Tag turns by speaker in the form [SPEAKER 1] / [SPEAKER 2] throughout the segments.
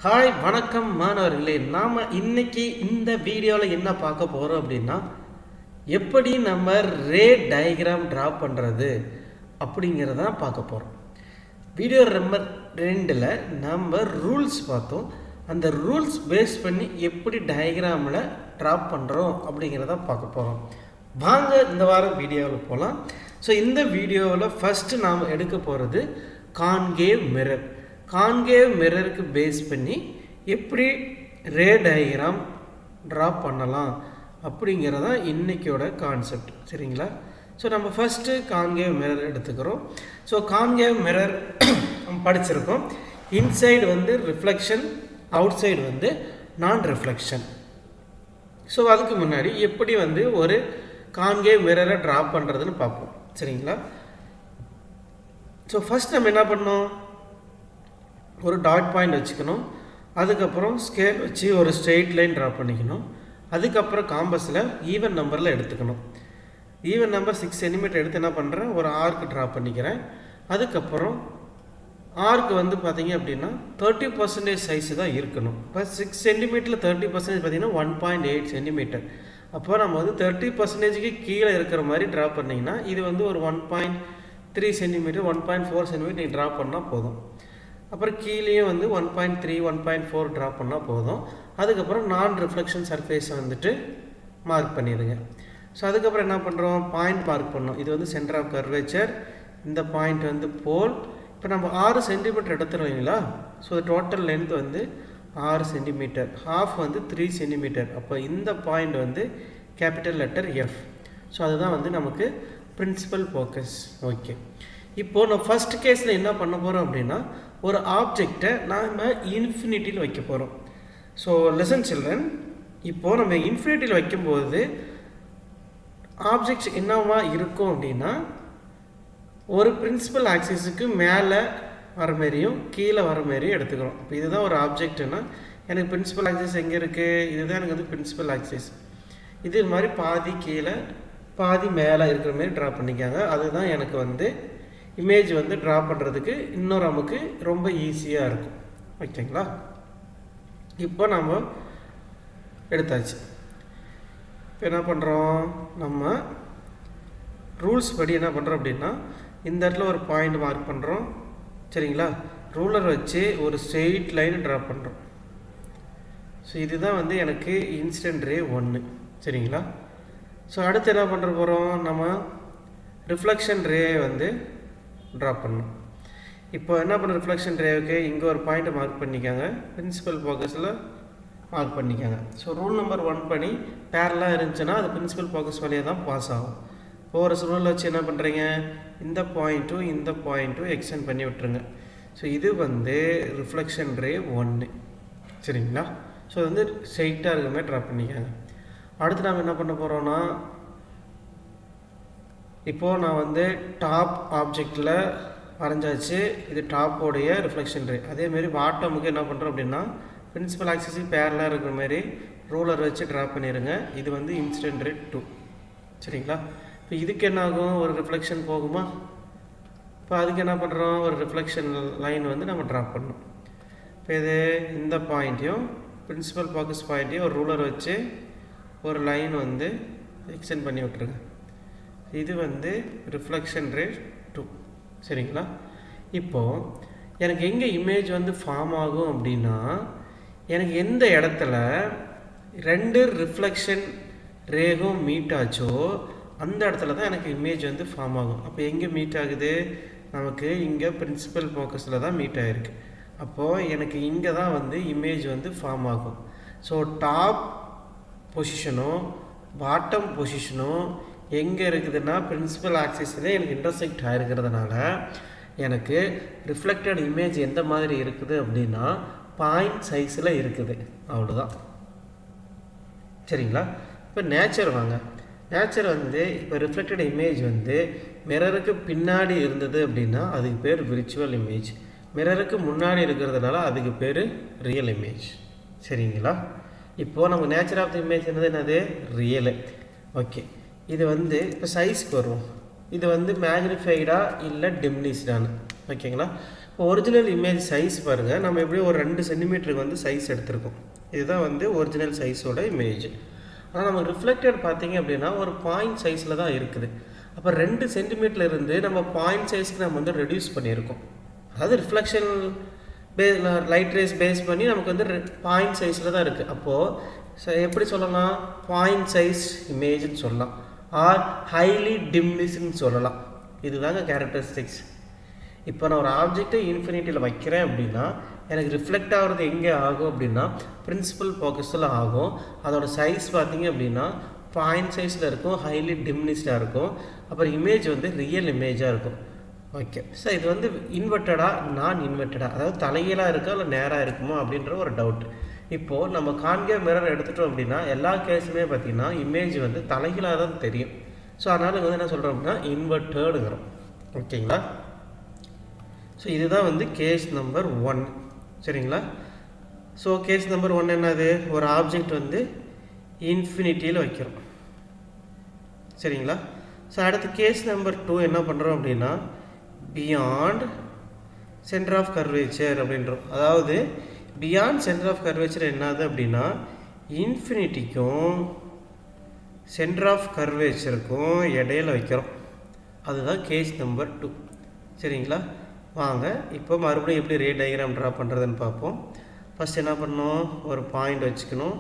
[SPEAKER 1] Hi வணக்கம் மாணவர்களே. நாம் இன்னைக்கு இந்த வீடியோவில் என்ன பார்க்க போகிறோம் அப்படின்னா, எப்படி நம்ம ரே டயக்ராம் ட்ரா பண்ணுறது அப்படிங்கிறத பார்க்க போகிறோம். வீடியோ நம்பர் 2ல் நம்ம ரூல்ஸ் பார்த்தோம். அந்த ரூல்ஸ் பேஸ் பண்ணி எப்படி டயக்ராமில் ட்ரா பண்ணுறோம் அப்படிங்கிறத பார்க்க போகிறோம். வாங்க இந்த வாரம் வீடியோவில் போகலாம். ஸோ இந்த வீடியோவில் ஃபஸ்ட்டு நாம் எடுக்க போகிறது கான்கேவ் மிரர். கான்கேவ் மிரருக்கு பேஸ் பண்ணி எப்படி ரே டயக்ராம் ட்ரா பண்ணலாம் அப்படிங்கிறதா இன்றைக்கியோட கான்செப்ட். சரிங்களா? ஸோ நம்ம ஃபஸ்ட்டு கான்கேவ் மிரர் எடுத்துக்கிறோம். ஸோ கான்கேவ் மிரர் படிச்சிருக்கோம். இன்சைடு வந்து ரிஃப்ளெக்ஷன், அவுட் சைடு வந்து நான் ரிஃப்ளெக்ஷன். ஸோ அதுக்கு முன்னாடி எப்படி வந்து ஒரு கான்கேவ் மிரரை ட்ரா பண்ணுறதுன்னு பார்ப்போம். சரிங்களா? ஸோ ஃபஸ்ட் நம்ம என்ன பண்ணோம், ஒரு டாட் பாயிண்ட் வச்சுக்கணும். அதுக்கப்புறம் ஸ்கேல் வச்சு ஒரு ஸ்ட்ரெயிட் லைன் ட்ரா பண்ணிக்கணும். அதுக்கப்புறம் காம்பஸில் ஈவன் நம்பரில் எடுத்துக்கணும். ஈவன் நம்பர் 6 சென்டிமீட்டர் எடுத்து என்ன பண்ணுறேன், ஒரு ஆர்க்கு ட்ரா பண்ணிக்கிறேன். அதுக்கப்புறம் ஆர்க்கு வந்து பார்த்திங்க அப்படின்னா 30% சைஸு தான் இருக்கணும். இப்போ 6 சென்டிமீட்டரில் 30% பார்த்திங்கன்னா 1.8 சென்டிமீட்டர். அப்போ நம்ம வந்து 30%க்கு கீழே இருக்கிற மாதிரி ட்ரா பண்ணிங்கன்னா இது வந்து ஒரு 1.3 சென்டிமீட்டர் 1.4 சென்டிமீட்டர் நீங்கள் ட்ரா பண்ணால் போதும். அப்புறம் கீழேயும் வந்து 1.3 1.4 ட்ரா பண்ணால் போதும். அதுக்கப்புறம் நான் ரிஃப்ளெக்ஷன் சர்ஃபேஸை வந்துட்டு மார்க் பண்ணிடுங்க. ஸோ அதுக்கப்புறம் என்ன பண்ணுறோம், பாயிண்ட் மார்க் பண்ணோம். இது வந்து சென்டர் ஆஃப் கர்வேச்சர், இந்த பாயிண்ட் வந்து போல். இப்போ நம்ம 6 சென்டிமீட்டர் எடுத்துகிறோம் இல்லைங்களா? ஸோ டோட்டல் லென்த் வந்து 6 சென்டிமீட்டர், ஹாஃப் வந்து 3 சென்டிமீட்டர். அப்போ இந்த பாயிண்ட் வந்து கேபிட்டல் லெட்டர் எஃப். ஸோ அதுதான் வந்து நமக்கு பிரின்சிபல் ஃபோக்கஸ். ஓகே, இப்போது நம்ம ஃபஸ்ட் கேஸில் என்ன பண்ண போகிறோம் அப்படின்னா, ஒரு ஆப்ஜெக்டை நாம் இன்ஃபினிட்டியில் வைக்க போகிறோம். ஸோ லிசன் சில்ட்ரன், இப்போது நம்ம இன்ஃபினிட்டியில் வைக்கும்போது ஆப்ஜெக்ட் என்னவா இருக்கும் அப்படின்னா, ஒரு பிரின்சிபல் ஆக்சிஸுக்கு மேலே வர மாரியும் கீழே வர மாரியும் எடுத்துக்கிறோம். இப்போ இதுதான் ஒரு ஆப்ஜெக்ட்னா, எனக்கு பிரின்சிபல் ஆக்சிஸ் எங்கே இருக்குது, இதுதான் எனக்கு வந்து பிரின்சிபல் ஆக்சிஸ். இது மாதிரி பாதி கீழே பாதி மேலே இருக்கிற மாரி ட்ரா பண்ணிக்காங்க. அதுதான் எனக்கு வந்து இமேஜ் வந்து ட்ரா பண்ணுறதுக்கு இன்னும் நமக்கு ரொம்ப ஈஸியாக இருக்கும். ஓகேங்களா? இப்போ நம்ம எடுத்தாச்சு. இப்போ என்ன பண்ணுறோம், நம்ம ரூல்ஸ் படி என்ன பண்ணுறோம் அப்படின்னா, இந்த இடத்துல ஒரு பாயிண்ட் மார்க் பண்ணுறோம். சரிங்களா? ரூலர் வச்சு ஒரு ஸ்ட்ரெயிட் லைன் ட்ரா பண்ணுறோம். ஸோ இதுதான் வந்து எனக்கு இன்சிடென்ட் ரே 1. சரிங்களா? ஸோ அடுத்து என்ன பண்ணுற போகிறோம், நம்ம ரிஃப்ளெக்ஷன் ரே வந்து ட்ரா பண்ணணும். இப்போ என்ன பண்ண, ரிஃப்ளெக்ஷன் ரேவுக்கு இங்கே ஒரு பாயிண்ட்டை மார்க் பண்ணிக்காங்க, பிரின்சிபல் ஃபோக்கஸில் மார்க் பண்ணிக்காங்க. ஸோ ரூல் நம்பர் 1 படி பேரலாக இருந்துச்சுன்னா அது பிரின்சிபல் ஃபோக்கஸ் வழியாக தான் பாஸ் ஆகும். இப்போ ஒரு ரூலில் வச்சு என்ன பண்ணுறீங்க, இந்த பாயிண்ட்டும் எக்ஸ்டெண்ட் பண்ணி விட்டுருங்க. ஸோ இது வந்து ரிஃப்ளெக்ஷன் ரே 1. சரிங்களா? ஸோ வந்து ஸ்ட்ரெயிட்டாக இருக்கிற மாதிரி ட்ரா பண்ணிக்காங்க. அடுத்து நாம் என்ன பண்ண போகிறோன்னா, இப்போது நான் வந்து டாப் ஆப்ஜெக்டில் வரைஞ்சாச்சு. இது டாப்போடைய ரிஃப்ளெக்ஷன் ரே. அதேமாரி பாட்டமுக்கு என்ன பண்ணுறோம் அப்படின்னா, பிரின்சிபல் ஆக்சிஸுக்கு பேரலாக இருக்கிற மாதிரி ரூலர் வச்சு ட்ரா பண்ணிடுங்க. இது வந்து இன்சிடென்ட் ரே 2. சரிங்களா? இப்போ இதுக்கு என்ன ஆகும், ஒரு ரிஃப்ளெக்ஷன் போகுமா? இப்போ அதுக்கு என்ன பண்ணுறோம், ஒரு ரிஃப்ளெக்ஷன் லைன் வந்து நம்ம ட்ரா பண்ணணும். இப்போ இது இந்த பாயிண்ட்டையும் பிரின்சிபல் ஃபோக்கஸ் பாயிண்ட்டையும் ஒரு ரூலர் வச்சு ஒரு லைன் வந்து எக்ஸ்டெண்ட் பண்ணி விட்டுருங்க. இது வந்து ரிஃப்ளெக்ஷன் ரே 2. சரிங்களா? இப்போது எனக்கு எங்கே இமேஜ் வந்து ஃபார்ம் ஆகும் அப்படின்னா, எனக்கு எந்த இடத்துல 2 ரிஃப்ளெக்ஷன் ரேகும் மீட் ஆச்சோ அந்த இடத்துல தான் எனக்கு இமேஜ் வந்து ஃபார்ம் ஆகும். அப்போ எங்கே மீட் ஆகுது, நமக்கு இங்கே பிரின்சிபல் ஃபோக்கஸில் தான் மீட் ஆகிருக்கு. அப்போது எனக்கு இங்கே தான் வந்து இமேஜ் வந்து ஃபார்ம் ஆகும். ஸோ டாப் பொசிஷனும் பாட்டம் பொசிஷனும் எங்கே இருக்குதுன்னா பிரின்சிபல் ஆக்சிஸில் எனக்கு இன்டர்செக்ட் ஆகிருக்கிறதுனால எனக்கு ரிஃப்ளெக்டட் இமேஜ் எந்த மாதிரி இருக்குது அப்படின்னா பாயிண்ட் சைஸில் இருக்குது. அவ்வளோதான். சரிங்களா? இப்போ நேச்சர் வாங்க. நேச்சர் வந்து இப்போ ரிஃப்ளெக்டட் இமேஜ் வந்து மிரருக்கு பின்னாடி இருந்தது அப்படின்னா அதுக்கு பேர் விர்ச்சுவல் இமேஜ். மிரருக்கு முன்னாடி இருக்கிறதுனால அதுக்கு பேர் ரியல் இமேஜ். சரிங்களா? இப்போது நம்ம நேச்சர் ஆஃப் த இமேஜ் என்னது, ரியலு. ஓகே, இது வந்து இப்போ சைஸ்க்கு வருவோம். இது வந்து மேக்னிஃபைடா இல்லை டிம்னிஸ்டான்னு. ஓகேங்களா? ஒரிஜினல் இமேஜ் சைஸ் பாருங்கள், நம்ம எப்படியும் ஒரு 2 சென்டிமீட்டருக்கு வந்து சைஸ் எடுத்திருக்கோம். இதுதான் வந்து ஒரிஜினல் சைஸோட இமேஜ். ஆனால் நம்ம ரிஃப்ளெக்டட் பார்த்தீங்க அப்படின்னா ஒரு பாயிண்ட் சைஸில் தான் இருக்குது. அப்போ 2 சென்டிமீட்டர் இருந்து நம்ம பாயிண்ட் சைஸ்க்கு நம்ம வந்து ரெடியூஸ் பண்ணியிருக்கோம். அதாவது ரிஃப்ளெக்ஷன் லைட் ரேஸ் பேஸ் பண்ணி நமக்கு வந்து பாயிண்ட் சைஸில் தான் இருக்குது. அப்போது எப்படி சொல்லலாம், பாயிண்ட் சைஸ் இமேஜ்னு சொல்லலாம், ஆர் ஹைலி டிம்னிஸ்ன்னு சொல்லலாம். இதுதாங்க கேரக்டரிஸ்டிக்ஸ். இப்போ நான் ஒரு ஆப்ஜெக்டை இன்ஃபினிட்டியில் வைக்கிறேன் அப்படின்னா எனக்கு ரிஃப்ளெக்ட் ஆகிறது எங்கே ஆகும் அப்படின்னா பிரின்சிபல் ஃபோக்கஸில் ஆகும். அதோட சைஸ் பார்த்திங்க அப்படின்னா பாயிண்ட் சைஸில் இருக்கும், ஹைலி டிம்னிஸ்டாக இருக்கும். அப்புறம் இமேஜ் வந்து ரியல் இமேஜாக இருக்கும். ஓகே சார், இது வந்து இன்வெர்ட்டடா நான் இன்வெர்ட்டடா, அதாவது தலைகீழாக இருக்கா இல்லை நேராக இருக்குமோ அப்படின்ற ஒரு டவுட். இப்போது நம்ம கான்கேவ் மிரர் எடுத்துட்டோம் அப்படின்னா எல்லா கேஸுமே பார்த்திங்கன்னா இமேஜ் வந்து தலைகீழாக தான் தெரியும். ஸோ அதனால் வந்து என்ன சொல்கிறோம் அப்படின்னா இன்வெர்ட்டடுங்கிறோம். ஓகேங்களா? ஸோ இதுதான் வந்து கேஸ் நம்பர் 1. சரிங்களா? ஸோ கேஸ் நம்பர் 1 என்னது, ஒரு ஆப்ஜெக்ட் வந்து இன்ஃபினிட்டியில் வைக்கிறோம். சரிங்களா? ஸோ அடுத்து கேஸ் நம்பர் 2 என்ன பண்ணுறோம் அப்படின்னா பியாண்ட் சென்டர் ஆஃப் கர்வேச்சர் அப்படின்றோம். அதாவது பியாண்ட் சென்டர் ஆஃப் கர்வேச்சர் என்னது அப்படின்னா இன்ஃபினிட்டிக்கும் சென்டர் ஆஃப் கர்வேச்சருக்கும் இடையில வைக்கிறோம். அதுதான் கேஸ் நம்பர் 2. சரிங்களா? வாங்க இப்போ மறுபடியும் எப்படி ரே டயக்ராம் ட்ரா பண்ணுறதுன்னு பார்ப்போம். ஃபஸ்ட் என்ன பண்ணணும், ஒரு பாயிண்ட் வச்சுக்கணும்,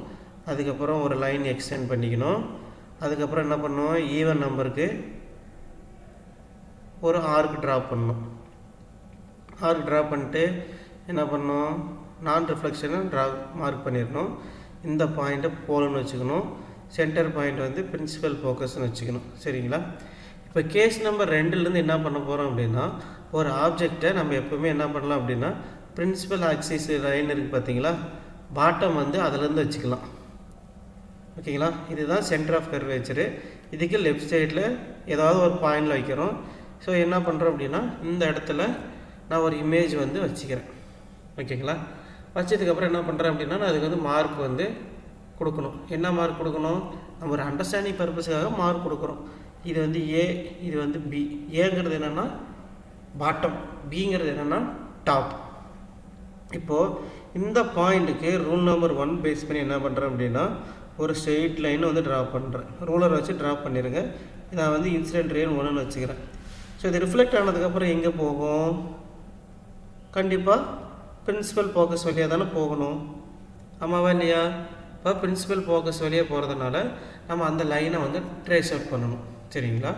[SPEAKER 1] அதுக்கப்புறம் ஒரு லைன் எக்ஸ்டெண்ட் பண்ணிக்கணும், அதுக்கப்புறம் என்ன பண்ணணும், ஈவன் நம்பருக்கு ஒரு ஆர்க் ட்ரா பண்ணணும். ஆர்க் ட்ரா பண்ணிட்டு என்ன பண்ணணும், நான் ரிஃப்ளெக்ஷனை மார்க் பண்ணிடணும். இந்த பாயிண்ட்டை போல்னு வச்சுக்கணும், சென்டர் பாயிண்ட் வந்து பிரின்சிபல் ஃபோக்கஸ்ன்னு வச்சுக்கணும். சரிங்களா? இப்போ கேஸ் நம்பர் 2லேருந்து என்ன பண்ண போகிறோம் அப்படின்னா ஒரு ஆப்ஜெக்டை நம்ம எப்போவுமே என்ன பண்ணலாம் அப்படின்னா பிரின்சிபல் ஆக்சிஸ் லைன் இருக்குது பார்த்தீங்களா, பாட்டம் வந்து அதிலேருந்து வச்சுக்கலாம். ஓகேங்களா? இதுதான் சென்டர் ஆஃப் கர்வேச்சரு. இதுக்கு லெஃப்ட் சைடில் ஏதாவது ஒரு பாயிண்டில் வைக்கிறோம். ஸோ என்ன பண்ணுறோம் அப்படின்னா இந்த இடத்துல நான் ஒரு இமேஜ் வந்து வச்சுக்கிறேன். ஓகேங்களா? வச்சதுக்கப்புறம் என்ன பண்ணுறேன் அப்படின்னா நான் அதுக்கு வந்து மார்க் வந்து கொடுக்கணும். என்ன மார்க் கொடுக்கணும், நம்ம ஒரு அண்டர்ஸ்டாண்டிங் பர்பஸுக்காக மார்க் கொடுக்குறோம். இது வந்து ஏ, இது வந்து பி. ஏங்கிறது என்னென்னா பாட்டம், பிங்கிறது என்னென்னா டாப். இப்போது இந்த பாயிண்ட்டுக்கு ரூல் நம்பர் 1 பேஸ் பண்ணி என்ன பண்ணுறேன் அப்படின்னா ஒரு ஸ்ட்ரெயிட் லைனை வந்து ட்ரா பண்ணுறேன். ரூலர் வச்சு ட்ரா பண்ணிடுங்க. நான் வந்து இன்சிடென்ட் ரே 1ன்னு வச்சுக்கிறேன். ஸோ இது ரிஃப்ளெக்ட் ஆனதுக்கப்புறம் எங்கே போகும், கண்டிப்பாக பிரின்சிபல் ஃபோக்கஸ் வழியாக தானே போகணும். ஆமாவா இல்லையா? இப்போ பிரின்சிபல் ஃபோக்கஸ் வழியாக போகிறதுனால நம்ம அந்த லைனை வந்து ட்ரேஸ் அவுட் பண்ணணும். சரிங்களா?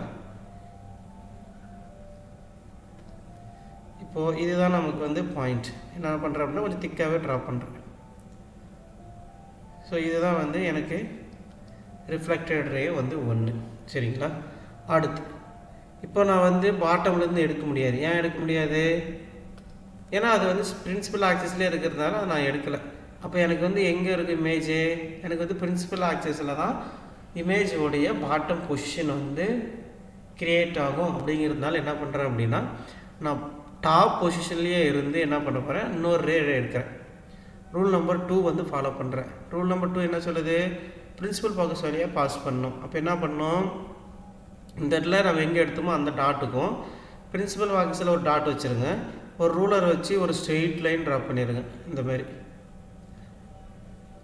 [SPEAKER 1] இப்போது இதுதான் நமக்கு வந்து பாயிண்ட். என்ன பண்ணுறேன் அப்படின்னா கொஞ்சம் திக்காகவே ட்ரா பண்ணுறேன். ஸோ இதுதான் வந்து எனக்கு ரிஃப்ளெக்டட் ரே வந்து 1. சரிங்களா? அடுத்து இப்போ நான் வந்து பாட்டம்லேருந்து எடுக்க முடியாது. ஏன் எடுக்க முடியாது, ஏன்னா அது வந்து பிரின்சிபல் ஆக்சிஸ்லேயே இருக்கிறதுனால அதை நான் எடுக்கலை. அப்போ எனக்கு வந்து எங்கே இருக்குது இமேஜு, எனக்கு வந்து பிரின்சிபல் ஆக்சிஸில் தான் இமேஜோடைய பாட்டம் பொசிஷன் வந்து க்ரியேட் ஆகும். அப்படிங்கிறதுனால என்ன பண்ணுறேன் அப்படின்னா நான் டாப் பொசிஷன்லேயே இருந்து என்ன பண்ண போகிறேன், இன்னொரு ரே எடுக்கிறேன். ரூல் நம்பர் 2 வந்து ஃபாலோ பண்ணுறேன். ரூல் நம்பர் 2 என்ன சொல்லுது, பிரின்சிபல் ஃபோக்கஸ் வழியாக பாஸ் பண்ணணும். அப்போ என்ன பண்ணணும், இந்த இடத்துல நம்ம எங்கே எடுத்தோமோ அந்த டாட்டுக்கும் பிரின்சிபல் ஃபோக்கஸில் ஒரு டாட் வச்சுருங்க. ஒரு ரூலர் வச்சு ஒரு ஸ்ட்ரெயிட் லைன் ட்ரா பண்ணிடுங்க இந்த மாதிரி.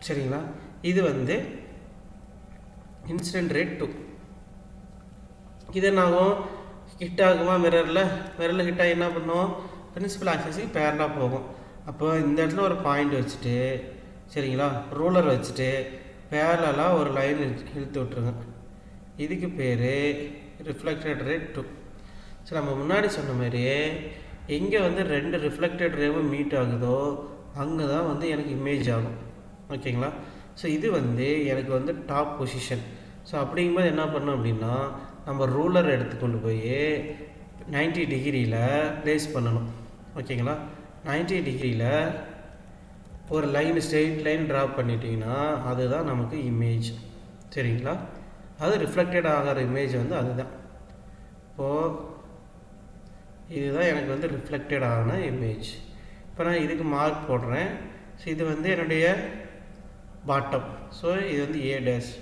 [SPEAKER 1] சரிங்களா? இது வந்து இன்சிடென்ட் ரே 2. இது என்னாகும், ஹிட் ஆகுமா மிரரில் ஹிட் ஆகி என்ன பண்ணும், பிரின்சிபல் ஆக்சிஸுக்கு பேரலாக போகும். அப்போ இந்த இடத்துல ஒரு பாயிண்ட் வச்சுட்டு சரிங்களா ரூலர் வச்சுட்டு பேரலாக ஒரு லைன் இழுத்து விட்டுருங்க. இதுக்கு பேர் ரிஃப்ளெக்டட் ரே 2. சரி, நம்ம முன்னாடி சொன்ன மாதிரியே எங்கே வந்து 2 ரிஃப்ளெக்டட் ரேவும் மீட் ஆகுதோ அங்கே தான் வந்து எனக்கு இமேஜ் ஆகும். ஓகேங்களா? ஸோ இது வந்து எனக்கு வந்து டாப் பொசிஷன். ஸோ அப்படிங்கும்போது என்ன பண்ணோம் அப்படின்னா நம்ம ரூலர் எடுத்துக்கொண்டு போய் 90 டிகிரியில் ப்ளேஸ் பண்ணணும். ஓகேங்களா? 90 டிகிரியில் ஒரு லைன் ஸ்ட்ரெயிட் லைன் ட்ரா பண்ணிட்டீங்கன்னா அதுதான் நமக்கு இமேஜ். சரிங்களா? அது ரிஃப்ளெக்டட் ஆகிற இமேஜ் வந்து அதுதான். இப்போது இதுதான் எனக்கு வந்து ரிஃப்ளெக்டட் ஆகின இமேஜ். இப்போ நான் இதுக்கு மார்க் போடுறேன். ஸோ இது வந்து என்னுடைய பாட்டம். ஸோ இது வந்து ஏ டேஷ்,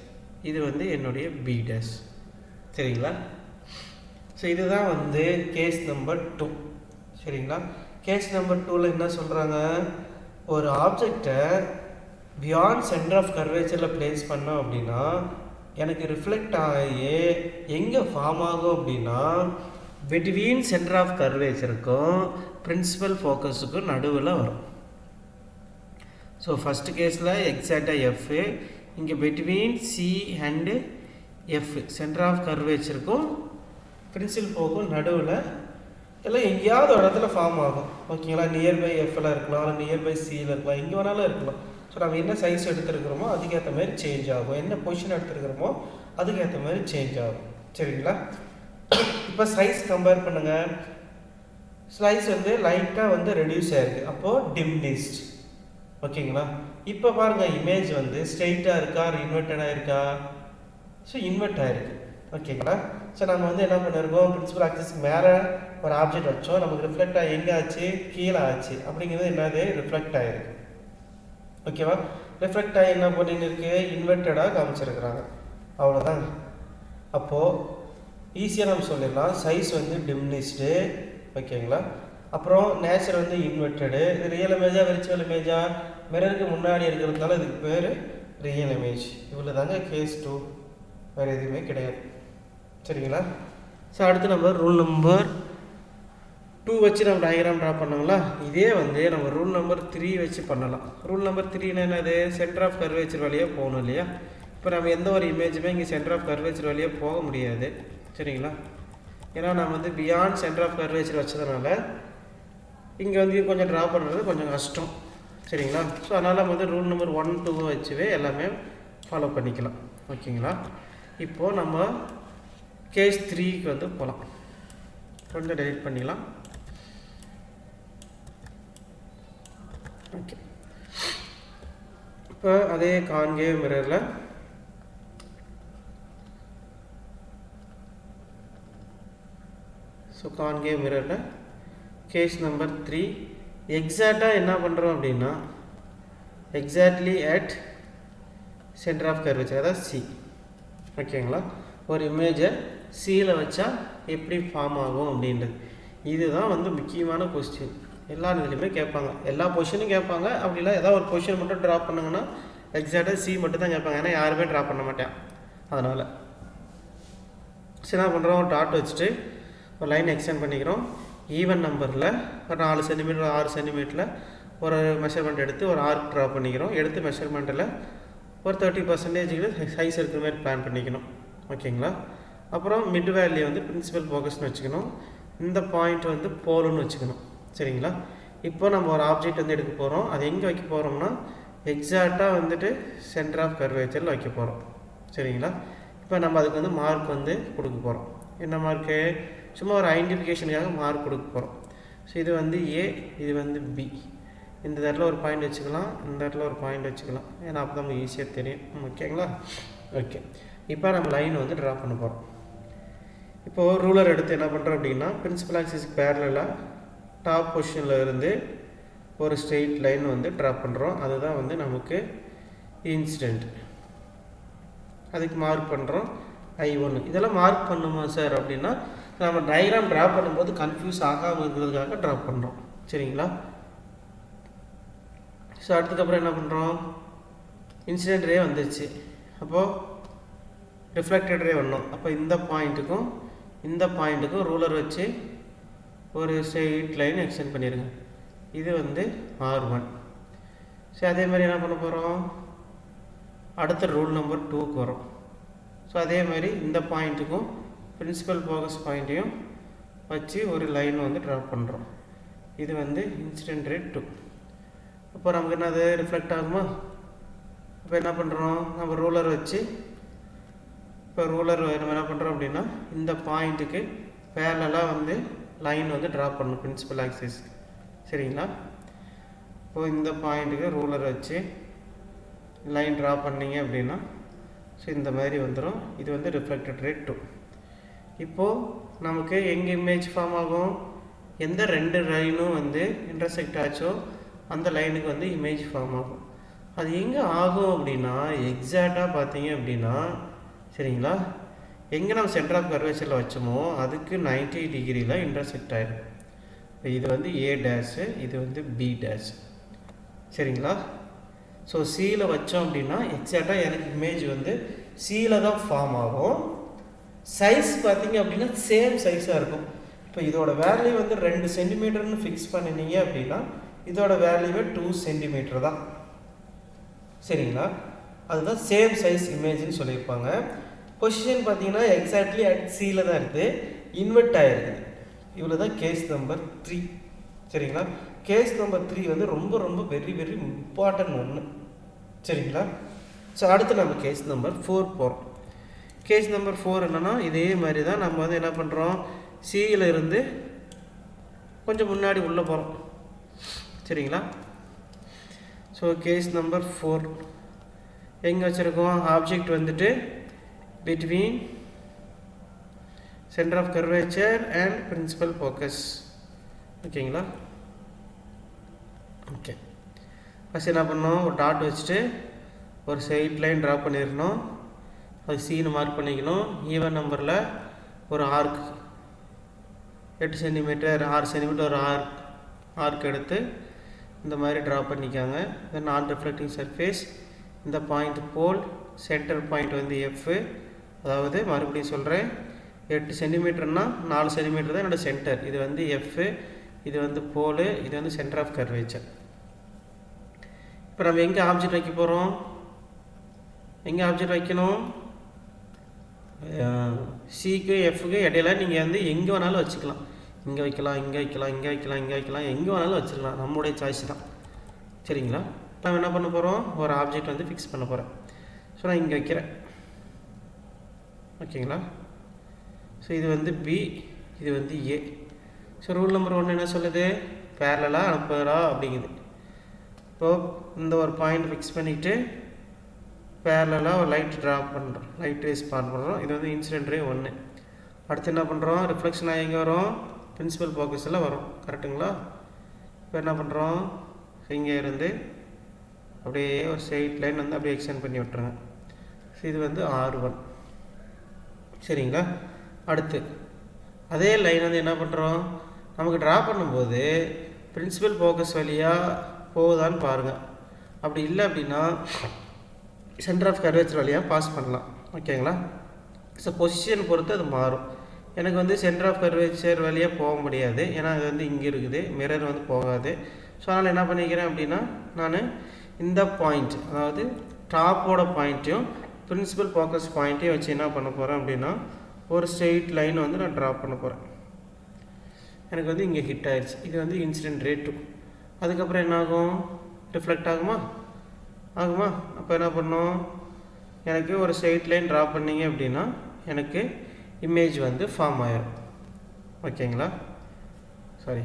[SPEAKER 1] இது வந்து என்னுடைய பி டேஷ். சரிங்களா? ஸோ இதுதான் வந்து கேஸ் நம்பர் 2. சரிங்களா? கேஸ் நம்பர் 2ல் என்ன சொல்கிறாங்க, ஒரு ஆப்ஜெக்டை பியாண்ட் சென்டர் ஆஃப் கர்வேச்சரில் பிளேஸ் பண்ணோம் அப்படின்னா எனக்கு ரிஃப்ளெக்ட் ஆகி எங்கே ஃபார்ம் ஆகும் அப்படின்னா பிட்வீன் சென்டர் ஆஃப் கர்வேச்சருக்கும் பிரின்சிபல் ஃபோக்கஸுக்கும் நடுவில் வரும். ஸோ ஃபஸ்ட்டு கேஸில் எக்ஸாக்டாக எஃப், இங்கே between C and F centre of கர்வேச்சருக்கும் பிரின்சிபல் ஃபோக்கும் நடுவில் எல்லாம் எங்கேயாவது ஒரு இடத்துல ஃபார்ம் ஆகும். ஓகேங்களா, நியர்பை எஃப்ல இருக்கலாம், இல்லை நியர்பை சியில் இருக்கலாம், எங்கே வேணாலும் இருக்கலாம். ஸோ நம்ம என்ன சைஸ் எடுத்துருக்கிறோமோ அதுக்கேற்ற மாதிரி சேஞ்ச் ஆகும், என்ன பொசிஷன் எடுத்துருக்கிறோமோ அதுக்கேற்ற மாதிரி சேஞ்ச் ஆகும். சரிங்களா, இப்போ சைஸ் கம்பேர் பண்ணுங்கள். ஸ்லைஸ் வந்து லைட்டாக வந்து ரெடியூஸ் ஆகிருக்கு, அப்போது டிம்னிஸ்ட். ஓகேங்களா, இப்போ பாருங்கள் இமேஜ் வந்து ஸ்ட்ரெயிட்டாக இருக்கா இன்வெர்ட்டடாக இருக்கா? ஸோ இன்வெர்ட் ஆகிருக்கு. ஓகேங்களா, ஸோ நம்ம வந்து என்ன பண்ணியிருக்கோம், பிரின்சிபல் ஆக்சிஸ்க்கு மேலே ஒரு ஆப்ஜெக்ட் வச்சோம், நமக்கு ரிஃப்ளெக்ட் ஆகி எங்கே ஆச்சு, கீழே ஆச்சு. அப்படிங்கிறது என்னது, ரிஃப்ளெக்ட் ஆகிருக்கு. ஓகேவா, ரிஃப்ளெக்ட் ஆகி என்ன பண்ணின்னு இருக்கு, இன்வெர்ட்டடாக காமிச்சிருக்கிறாங்க. அவ்வளோதாங்க. அப்போது ஈஸியாக நம்ம சொல்லிடலாம், சைஸ் வந்து டிம்னிஸ்டு. ஓகேங்களா, அப்புறம் நேச்சர் வந்து இன்வெர்ட்டடு. ரியல் இமேஜா விர்ச்சுவல் இமேஜா, மிரருக்கு முன்னாடி இருக்கிறதுனால இதுக்கு பேர் ரியல் இமேஜ். இவ்வளோ தாங்க கேஸ் 2, வேறு எதுவுமே கிடையாது. சரிங்களா, ஸோ அடுத்து நம்ம ரூல் நம்பர் 2 வச்சு நம்ம டயக்ராம் ட்ரா பண்ணோங்களா, இதே வந்து நம்ம ரூல் நம்பர் 3 வச்சு பண்ணலாம். ரூல் நம்பர் 3 என்னது, சென்டர் ஆஃப் கர்வேச்சர் வழியாக போகணும் இல்லையா. இப்போ நம்ம எந்த ஒரு இமேஜுமே இங்கே சென்டர் ஆஃப் கர்வேச்சர் வழியாக போக முடியாது. சரிங்களா, ஏன்னா நம்ம வந்து பியாண்ட் சென்டர் ஆஃப் கர்வேச்சர் வச்சதுனால இங்கே வந்து கொஞ்சம் ட்ரா பண்ணுறது கொஞ்சம் கஷ்டம். சரிங்களா, ஸோ அதனால் நம்ம வந்து ரூல் நம்பர் 1, 2 வச்சுவே எல்லாமே ஃபாலோ பண்ணிக்கலாம். ஓகேங்களா, இப்போது நம்ம கேஸ் 3க்கு வந்து போகலாம். கொஞ்சம் டெலிட் பண்ணிக்கலாம். ஓகே, இப்போ அதே கான்கேவ் மிரரில் கான்கேவ் மிரரில் கேஸ் நம்பர் 3 எக்ஸாக்டாக என்ன பண்ணுறோம் அப்படின்னா exactly at centre of curvature, அதாவது சி. ஓகேங்களா, ஒரு இமேஜை சியில் வச்சா எப்படி ஃபார்ம் ஆகும் அப்படின்றது இதுதான் வந்து முக்கியமான கொஸ்டின். எல்லா இதுலையுமே கேட்பாங்க, எல்லா பொசிஷனும் கேட்பாங்க. அப்படிலாம் ஏதாவது ஒரு பொசிஷன் மட்டும் ட்ரா பண்ணுங்கன்னா எக்ஸாக்டாக சி மட்டும் தான் கேட்பாங்க, ஏன்னா யாருமே ட்ரா பண்ண மாட்டேன். அதனால் சரி என்ன பண்ணுறோம், டாட் வச்சுட்டு ஒரு லைன் எக்ஸ்டெண்ட் பண்ணிக்கிறோம். ஈவன் நம்பரில் ஒரு 4 சென்டிமீட்டர் 6 சென்டிமீட்டரில் ஒரு மெஷர்மெண்ட் எடுத்து ஒரு ஆர்க் ட்ரா பண்ணிக்கிறோம். எடுத்து மெஷர்மெண்ட்டில் ஒரு 30% சைஸ் இருக்கிற மாதிரி பிளான் பண்ணிக்கணும். ஓகேங்களா, அப்புறம் மிட் வேல்யூ வந்து பிரின்சிபல் ஃபோக்கஸ்னு வச்சுக்கணும். இந்த பாயிண்ட் வந்து போலுன்னு வச்சுக்கணும். சரிங்களா, இப்போ நம்ம ஒரு ஆப்ஜெக்ட் வந்து எடுக்க போகிறோம். அது எங்கே வைக்க போகிறோம்னா எக்ஸாக்டாக வந்துட்டு சென்டர் ஆஃப் கர்வேச்சரில் வைக்க போகிறோம். சரிங்களா, இப்போ நம்ம அதுக்கு வந்து மார்க் வந்து கொடுக்க போகிறோம். என்ன மார்க்கு, சும்மா ஒரு ஐடென்டிஃபிகேஷனுக்காக மார்க் கொடுக்க போகிறோம். ஸோ இது வந்து ஏ, இது வந்து பி. இந்த இடத்துல ஒரு பாயிண்ட் வச்சுக்கலாம், இந்த இடத்துல ஒரு பாயிண்ட் வச்சுக்கலாம், ஏன்னா அப்போ தான் நமக்கு ஈஸியாக தெரியும். ஓகேங்களா, ஓகே. இப்போ நம்ம லைன் வந்து ட்ரா பண்ண போகிறோம். இப்போது ரூலர் எடுத்து என்ன பண்ணுறோம் அப்படின்னா பிரின்சிபல் ஆக்சிஸ்க்கு பேரலாக டாப் பொசிஷனில் இருந்து ஒரு ஸ்ட்ரெயிட் லைன் வந்து ட்ரா பண்ணுறோம். அதுதான் வந்து நமக்கு இன்சிடெண்ட். அதுக்கு மார்க் பண்ணுறோம் I1. இதெல்லாம் மார்க் பண்ணுமா சார் அப்படின்னா நம்ம டயக்ராம் ட்ரா பண்ணும்போது கன்ஃபியூஸ் ஆகாமல் இருக்கிறதுக்காக ட்ரா பண்ணுறோம். சரிங்களா, ஸோ அடுத்ததுக்கப்புறம் என்ன பண்ணுறோம், இன்சிடென்ட் ரே வந்துடுச்சு. அப்போது ரிஃப்ளெக்டட் ரே வரணும். அப்போ இந்த பாயிண்ட்டுக்கும் இந்த பாயிண்ட்டுக்கும் ரூலர் வச்சு ஒரு ஸ்ட்ரெயிட் லைன் எக்ஸ்டெண்ட் பண்ணிடுங்க. இது வந்து R1. ஸோ அதே மாதிரி என்ன பண்ண போகிறோம், அடுத்த ரூல் நம்பர் 2க்கு வரும். ஸோ அதே மாதிரி இந்த பாயிண்ட்டுக்கும் பிரின்சிபல் ஃபோக்கஸ் பாயிண்ட்டையும் வச்சு ஒரு லைன் வந்து ட்ரா பண்ணுறோம். இது வந்து இன்சிடென்ட் ரே 2. அப்போ நமக்கு என்னது ரிஃப்ளெக்ட் ஆகுமா? இப்போ என்ன பண்ணுறோம், நம்ம ரூலர் வச்சு இப்போ ரூலர் நம்ம என்ன பண்ணுறோம் அப்படின்னா இந்த பாயிண்ட்டுக்கு பேரலாக வந்து லைன் வந்து ட்ரா பண்ணணும் பிரின்சிபல் ஆக்சிஸ். சரிங்களா, இப்போது இந்த பாயிண்ட்டுக்கு ரூலர் வச்சு லைன் ட்ரா பண்ணிங்க அப்படின்னா ஸோ இந்த மாதிரி வந்துடும். இது வந்து ரிஃப்ளெக்டட் ரே 2. இப்போது நமக்கு எங்கே இமேஜ் ஃபார்ம் ஆகும், எந்த 2 லைனும் வந்து இன்டர்செக்ட் ஆச்சோ அந்த லைனுக்கு வந்து இமேஜ் ஃபார்ம் ஆகும். அது எங்கே ஆகும் அப்படின்னா எக்ஸாக்டாக பார்த்தீங்க அப்படின்னா சரிங்களா, எங்கே நம்ம சென்டர் ஆஃப் கர்வேச்சரில் வச்சோமோ அதுக்கு 90 டிகிரியில் இன்டர்செக்ட் ஆகிடும். இது வந்து ஏ டேஷு, இது வந்து பி டேஷ். சரிங்களா? ஸோ சியில் வச்சோம் அப்படின்னா எக்ஸாக்டாக எனக்கு இமேஜ் வந்து சியில் தான் ஃபார்ம் ஆகும். சைஸ் பார்த்தீங்க அப்படின்னா சேம் சைஸாக இருக்கும். இப்போ இதோட வேல்யூ வந்து 2 சென்டிமீட்டர்னு ஃபிக்ஸ் பண்ணினீங்க அப்படின்னா இதோட வேல்யூவே 2 சென்டிமீட்டர் தான். சரிங்களா? அதுதான் சேம் சைஸ் இமேஜ்னு சொல்லியிருப்பாங்க. பொசிஷன் பார்த்தீங்கன்னா எக்ஸாக்ட்லி அட் சியில் தான் இருக்குது, இன்வெர்ட் ஆகிருக்குது. இவ்வளோ தான் கேஸ் நம்பர் 3. சரிங்களா? கேஸ் நம்பர் 3 வந்து ரொம்ப ரொம்ப வெரி வெரி இம்பார்ட்டன்ட் ஒன்று. சரிங்களா? ஸோ அடுத்து நம்ம கேஸ் நம்பர் 4 போகிறோம். கேஸ் நம்பர் 4 என்னென்னா இதே மாதிரி தான் நம்ம வந்து என்ன பண்ணுறோம், சியில் இருந்து கொஞ்சம் முன்னாடி உள்ளே போகிறோம். சரிங்களா? ஸோ கேஸ் நம்பர் 4 எங்கே வச்சுருக்கோம், ஆப்ஜெக்ட் வந்துட்டு between centre of curvature and principal focus. ஓகேங்களா? ஓகே, ஃபஸ்ட் என்ன பண்ணோம், ஒரு டாட் வச்சுட்டு ஒரு சைட் லைன் ட்ரா பண்ணிடணும். அது சீனு மார்க் பண்ணிக்கணும். ஈவன் நம்பரில் ஒரு ஆர்க் 8 சென்டிமீட்டர் 6 சென்டிமீட்டர் ஒரு ஆர்க் எடுத்து இந்த மாதிரி ட்ரா பண்ணிக்காங்க. தென் நான் ரிஃப்ளெக்டிங் சர்ஃபேஸ், இந்த பாயிண்ட் போல், சென்டர் பாயிண்ட் வந்து எஃப். அதாவது மறுபடியும் சொல்கிறேன், 8 சென்டிமீட்டர்னால் 4 சென்டிமீட்டர் தான் என்னோடய சென்டர். இது வந்து எஃப், இது வந்து போல், இது வந்து சென்டர் ஆஃப் கர்வேச்சர். இப்போ நம்ம எங்கே ஆப்ஜெக்ட் வைக்க போகிறோம், எங்கே ஆப்ஜெக்ட் வைக்கணும், சிக்கு எஃப்க்கு இடையில நீங்கள் வந்து எங்கே வேணாலும் வச்சுக்கலாம். இங்கே வைக்கலாம், இங்கே வைக்கலாம், இங்கே வைக்கலாம், இங்கே வைக்கலாம், எங்கே வேணாலும் வச்சுக்கலாம், நம்மளுடைய சாய்ஸ் தான். சரிங்களா? நம்ம என்ன பண்ண போகிறோம், ஒரு ஆப்ஜெக்ட் வந்து ஃபிக்ஸ் பண்ண போகிறேன். ஸோ நான் இங்கே வைக்கிறேன். ஓகேங்களா? ஸோ இது வந்து பி, இது வந்து ஏ. ஸோ ரூல் நம்பர் 1 என்ன சொல்லுது, பேரலாக அனுப்புகிறா அப்படிங்குது. இப்போது இந்த ஒரு பாயிண்ட் ஃபிக்ஸ் பண்ணிவிட்டு பேரலாக ஒரு லைட் ட்ரா பண்ணுறோம், லைட் ரேஸ் பண்ணுறோம். இது வந்து இன்சிடென்ட் ரே 1. அடுத்து என்ன பண்ணுறோம், ரிஃப்ளெக்ஷனாக எங்கே வரும், பிரின்சிபல் ஃபோக்கஸில் வரும். கரெக்டுங்களா? இப்போ என்ன பண்ணுறோம், இங்கே இருந்து அப்படியே ஒரு ஸ்ட்ரெயிட் லைன் வந்து அப்படியே எக்ஸ்டெண்ட் பண்ணி விட்டுருங்க. ஸோ இது வந்து R1. சரிங்களா? அடுத்து அதே லைன் வந்து என்ன பண்ணுறோம், நமக்கு ட்ரா பண்ணும்போது பிரின்சிபல் ஃபோக்கஸ் வழியாக போகுதான்னு பாருங்கள். அப்படி இல்லை அப்படின்னா சென்டர் ஆஃப் கர்வேச்சர் வழியாக பாஸ் பண்ணலாம். ஓகேங்களா? ஸோ பொசிஷன் பொறுத்து அது மாறும். எனக்கு வந்து சென்டர் ஆஃப் கர்வேச்சர் வழியாக போக முடியாது, ஏன்னா அது வந்து இங்கே இருக்குது, மிரர் வந்து போகாது. ஸோ அதனால் என்ன பண்ணிக்கிறேன் அப்படின்னா, நான் இந்த பாயிண்ட், அதாவது டாப்போட பாயிண்ட்டையும் பிரின்சிபல் ஃபோக்கஸ் பாயிண்ட்டையும் வச்சு என்ன பண்ண போகிறேன் அப்படின்னா ஒரு ஸ்ட்ரெயிட் லைன் வந்து நான் ட்ரா பண்ண போகிறேன். எனக்கு வந்து இங்கே ஹிட் ஆயிடுச்சு. இது வந்து இன்சிடென்ட் ரே 2. அதுக்கப்புறம் என்ன ஆகும், ரிஃப்ளெக்ட் ஆகுமா, ஆகுமா? அப்போ என்ன பண்ணோம், எனக்கு ஒரு ஸ்ட்ரெயிட் லைன் ட்ரா பண்ணிங்க அப்படின்னா எனக்கு இமேஜ் வந்து ஃபார்ம் ஆயிடும். ஓகேங்களா? சாரி,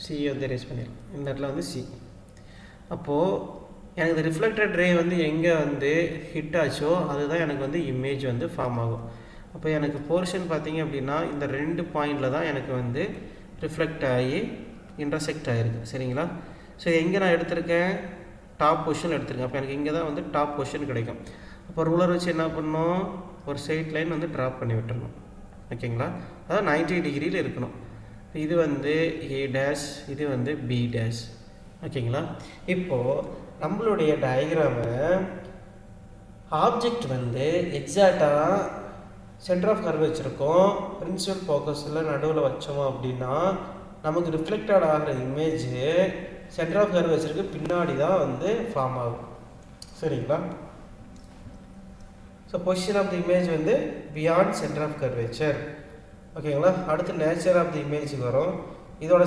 [SPEAKER 1] சி வந்து ரேஸ் பண்ணிடலாம். இந்த இடத்துல வந்து சி. அப்போது எனக்கு இந்த ரிஃப்ளெக்டட் ரே வந்து எங்கே வந்து ஹிட் ஆச்சோ அதுதான் எனக்கு வந்து இமேஜ் வந்து ஃபார்ம் ஆகும். அப்போ எனக்கு போர்ஷன் பார்த்தீங்க அப்படின்னா இந்த 2 பாயிண்டில் தான் எனக்கு வந்து ரிஃப்ளெக்ட் ஆகி இன்டர்செக்ட் ஆகிருக்கு. சரிங்களா? ஸோ எங்கே நான் எடுத்திருக்கேன், டாப் பொசிஷன் எடுத்திருக்கேன். அப்போ எனக்கு இங்கே தான் வந்து டாப் பொசிஷன் கிடைக்கும். அப்போ ரூலர் வச்சு என்ன பண்ணணும், ஒரு ஸ்ட்ரெயிட் லைன் வந்து ட்ராப் பண்ணி விட்டுறணும். ஓகேங்களா? அதாவது 90 டிகிரியில் இருக்கணும். இது வந்து ஏ டேஷ், இது வந்து பி டேஷ். ஓகேங்களா? இப்போது நம்மளுடைய டயக்ராமை ஆப்ஜெக்ட் வந்து எக்ஸாக்டாக சென்டர் ஆஃப் கர்வேச்சர் இருக்கும், பிரின்சிபல் ஃபோக்கஸில் நடுவில் வச்சோம் அப்படின்னா நமக்கு ரிஃப்ளெக்டட் ஆகிற இமேஜ் சென்டர் ஆஃப் கர்வேச்சருக்கு பின்னாடி தான் வந்து ஃபார்ம் ஆகும். சரிங்களா? So position of the image வந்து பியாண்ட் சென்டர் ஆஃப் கர்வேச்சர். ஓகேங்களா? அடுத்து நேச்சர் ஆஃப் தி இமேஜ் வரும். இதோட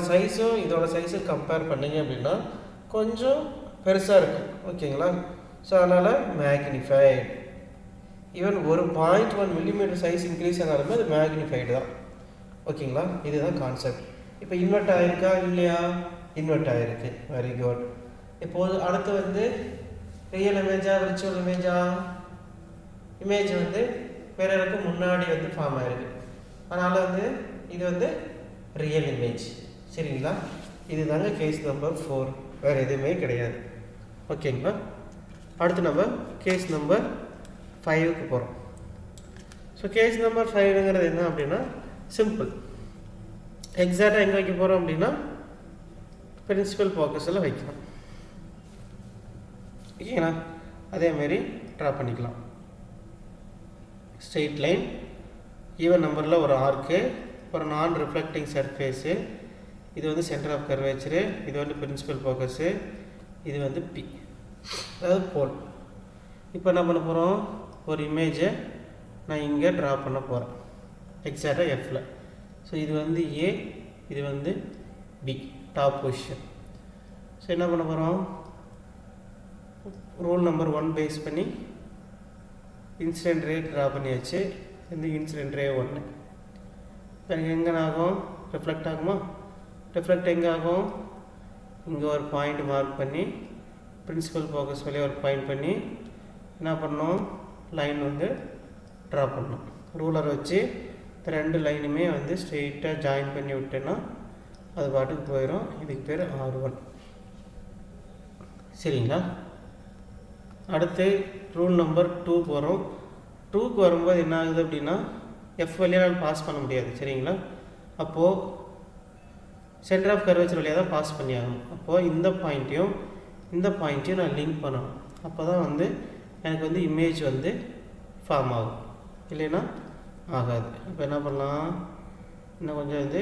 [SPEAKER 1] சைஸும் கம்பேர் பண்ணிங்க அப்படின்னா கொஞ்சம் பெருசாக இருக்கும். ஓகேங்களா? ஸோ அதனால் மேக்னிஃபைடு. ஈவன் ஒரு 0.1 மில்லிமீட்டர் சைஸ் இன்க்ரீஸ் ஆனாலுமே அது மேக்னிஃபைடு தான். ஓகேங்களா? இதுதான் கான்செப்ட். இப்போ இன்வெர்ட் ஆகிருக்கா இல்லையா, இன்வெர்ட் ஆகிருக்கு. Very good. இப்போது அடுத்து வந்து ரியல் இமேஜா விர்ச்சுவல் இமேஜா, இமேஜ் வந்து மிரருக்கு முன்னாடி வந்து ஃபார்ம் ஆகிருக்கு. அதனால் வந்து இது வந்து ரியல் இமேஜ். சரிங்களா? இது தாங்க கேஸ் நம்பர் 4, வேறு எதுவுமே கிடையாது. ஓகேங்களா? அடுத்து நம்ம கேஸ் நம்பர் 5க்கு போகிறோம். ஸோ கேஸ் நம்பர் 5ங்கிறது என்ன அப்படின்னா சிம்பிள். எக்ஸாக்டாக எங்கே வைக்க போகிறோம் அப்படின்னா பிரின்சிபல் ஃபோக்கஸில் வைக்கலாம். ஓகேங்களா? அதேமாரி ட்ரா பண்ணிக்கலாம். ஸ்ட்ரெயிட் லைன், ஈவன் நம்பரில் ஒரு ஆர்க்கு, ஒரு நான் ரிஃப்ளெக்டிங் சர்ஃபேஸு, இது வந்து சென்டர் ஆஃப் கர்வேச்சரு, இது வந்து பிரின்சிபல் ஃபோக்கஸு, இது வந்து பி, அதாவது போல். இப்போ என்ன பண்ண போகிறோம், ஒரு இமேஜை நான் இங்கே ட்ரா பண்ண போகிறேன் எக்ஸாக்டாக எஃப்பில். ஸோ இது வந்து ஏ, இது வந்து பி, டாப் பொசிஷன். ஸோ என்ன பண்ண போகிறோம், ரூல் நம்பர் 1 பேஸ் பண்ணி இன்சிடென்ட் ரே ட்ரா பண்ணியாச்சு. இந்த இன்சிடென்ட் ரே 1 எனக்கு எங்கே ஆகும், ரிஃப்ளெக்ட் ஆகுமா? ரிஃப்ளெக்ட் எங்கே ஆகும், இங்கே ஒரு பாயிண்ட் மார்க் பண்ணி பிரின்சிபல் ஃபோக்கஸ் வழியாக ஒரு பாயிண்ட் பண்ணி என்ன பண்ணணும், லைன் வந்து ட்ரா பண்ணணும். ரூலர் வச்சு இந்த 2 லைனுமே வந்து ஸ்ட்ரெயிட்டாக ஜாயின் பண்ணி விட்டேன்னா அது பாட்டுக்கு போயிடும். இதுக்கு பேர் R1. சரிங்களா? அடுத்து ரூல் நம்பர் 2க்கு வரும். 2க்கு வரும்போது என்ன ஆகுது அப்படின்னா எஃப் வழியாக பாஸ் பண்ண முடியாது. சரிங்களா? அப்போது சென்டர் ஆஃப் கர்வேச்சர் வழியாக தான் பாஸ் பண்ணி ஆகணும். அப்போது இந்த பாயிண்ட்டையும் நான் லிங்க் பண்ணணும். அப்போ தான் வந்து எனக்கு வந்து இமேஜ் வந்து ஃபார்ம் ஆகும், இல்லைன்னா ஆகாது. இப்போ என்ன பண்ணலாம், இன்னும் கொஞ்சம் வந்து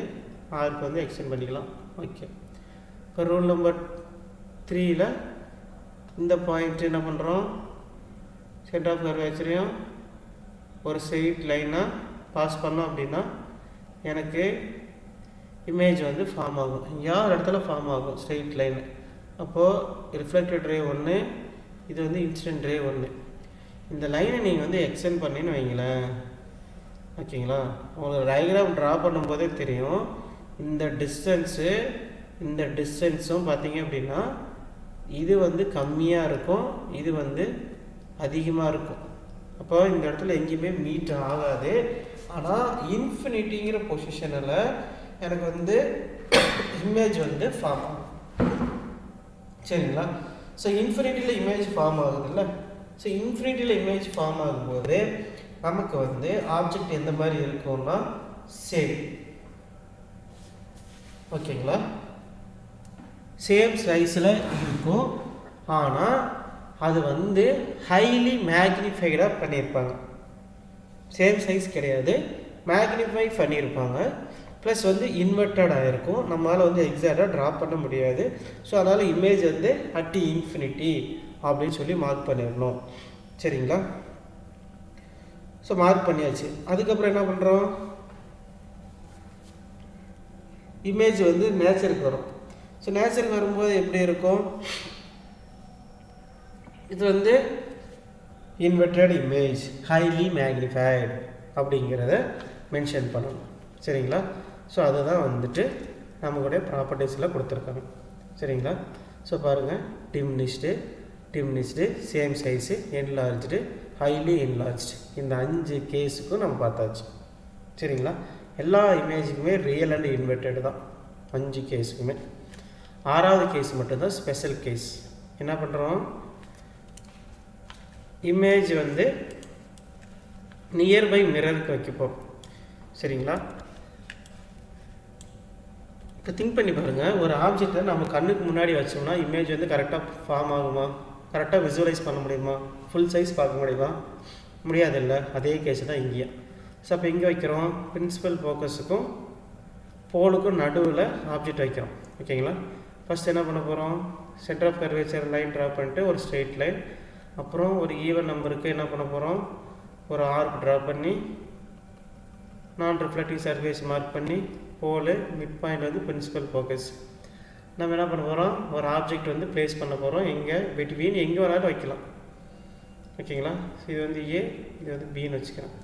[SPEAKER 1] ஆருக்கு வந்து எக்ஸ்டெண்ட் பண்ணிக்கலாம். ஓகே. இப்போ ரூல் நம்பர் 3ல் இந்த பாயிண்ட் என்ன பண்ணுறோம், சென்டர் ஆஃப் கர்வேச்சரையும் ஒரு ஸ்ட்ரெயிட் லைனாக பாஸ் பண்ணோம் அப்படின்னா எனக்கு இமேஜ் வந்து ஃபார்ம் ஆகும். யார் இடத்துல ஃபார்ம் ஆகும், ஸ்ட்ரெயிட் லைனு. அப்போது ரிஃப்ளெக்டட் ரே 1, இது வந்து இன்சிடென்ட் ரே 1. இந்த லைனை நீங்கள் வந்து எக்ஸ்டெண்ட் பண்ணின்னு வைங்களேன். ஓகேங்களா? உங்களுக்கு டயக்ராம் ட்ரா பண்ணும்போதே தெரியும், இந்த டிஸ்டன்ஸும் பார்த்தீங்க அப்படின்னா இது வந்து கம்மியாக இருக்கும், இது வந்து அதிகமாக இருக்கும். அப்போ இந்த இடத்துல எங்கேயுமே மீட் ஆகாது. ஆனால் இன்ஃபினிட்டிங்கிற பொசிஷனில் எனக்கு வந்து இமேஜ் வந்து ஃபார்ம் ஆகும். சரிங்களா? ஸோ இன்ஃபினிட்டியில் இமேஜ் ஃபார்ம் ஆகுதுல்ல. ஸோ இன்ஃபினிட்டியில் இமேஜ் ஃபார்ம் ஆகும்போது நமக்கு வந்து ஆப்ஜெக்ட் எந்த மாதிரி இருக்கும்னா சேம். ஓகேங்களா? சேம் சைஸில் இருக்கும், ஆனால் அது வந்து ஹைலி மேக்னிஃபைடாக பண்ணியிருப்பாங்க. சேம் சைஸ் கிடையாது, மேக்னிஃபை பண்ணியிருப்பாங்க. ப்ளஸ் வந்து இன்வெர்ட்டடாக இருக்கும், நம்மளால் வந்து எக்ஸாக்டாக ட்ரா பண்ண முடியாது. ஸோ அதனால் இமேஜ் வந்து அட் இன்ஃபினிட்டி அப்படின்னு சொல்லி மார்க் பண்ணிடணும். சரிங்களா? ஸோ மார்க் பண்ணியாச்சு. அதுக்கப்புறம் என்ன பண்ணுறோம், இமேஜ் வந்து நேச்சருக்கு வரும். ஸோ நேச்சருக்கு வரும்போது எப்படி இருக்கும், இது வந்து இன்வெர்டட் இமேஜ் ஹைலி மேக்னிஃபைடு அப்படிங்கிறத மென்ஷன் பண்ணணும். சரிங்களா? ஸோ அதுதான் வந்துட்டு நம்மளுடைய ப்ராப்பர்ட்டிஸில் கொடுத்துருக்காங்க. சரிங்களா? ஸோ பாருங்கள், diminished, same size, enlarged, highly enlarged, இந்த 5 கேஸுக்கும் நம்ம பார்த்தாச்சு. சரிங்களா? எல்லா இமேஜுக்குமே ரியல் அண்ட் இன்வெர்டட் தான், 5 கேஸுக்குமே. 6வது கேஸ் மட்டும்தான் ஸ்பெஷல் கேஸ். என்ன பண்ணுறோம், இமேஜ் வந்து நியர்பை மிரருக்கு வைக்கப்போம். சரிங்களா? இப்போ திங்க் பண்ணி பாருங்கள், ஒரு ஆப்ஜெக்டை நம்ம கண்ணுக்கு முன்னாடி வச்சோம்னா இமேஜ் வந்து கரெக்டாக ஃபார்ம் ஆகுமா, கரெக்டாக விசுவலைஸ் பண்ண முடியுமா, ஃபுல் சைஸ் பார்க்க முடியுமா, முடியாதில்ல. அதே கேஸ் தான் இங்கேயும். ஸோ அப்போ எங்கே வைக்கிறோம், பிரின்சிபல் ஃபோக்கஸுக்கும் போலுக்கும் நடுவில் ஆப்ஜெக்ட் வைக்கிறோம். ஓகேங்களா? ஃபஸ்ட் என்ன பண்ண போகிறோம், centre of curvature line draw பண்ணிட்டு ஒரு ஸ்ட்ரெயிட் லைன், அப்புறம் ஒரு ஈவன் நம்பருக்கு என்ன பண்ண போகிறோம், ஒரு ஆர்க் ட்ரா பண்ணி நான் ரிஃப்ளெக்டிங் சர்ஃபேஸ் மார்க் பண்ணி போல் மிட் பாயிண்ட் வந்து பிரின்சிபல் ஃபோக்கஸ். நம்ம என்ன பண்ண போகிறோம், ஒரு ஆப்ஜெக்ட் வந்து ப்ளேஸ் பண்ண போகிறோம். எங்கே பிட்வீன் எங்கே வேணாலும் வைக்கலாம். ஓகேங்களா? இது வந்து ஏ, இது வந்து பின்னு வச்சுக்கிறேன்.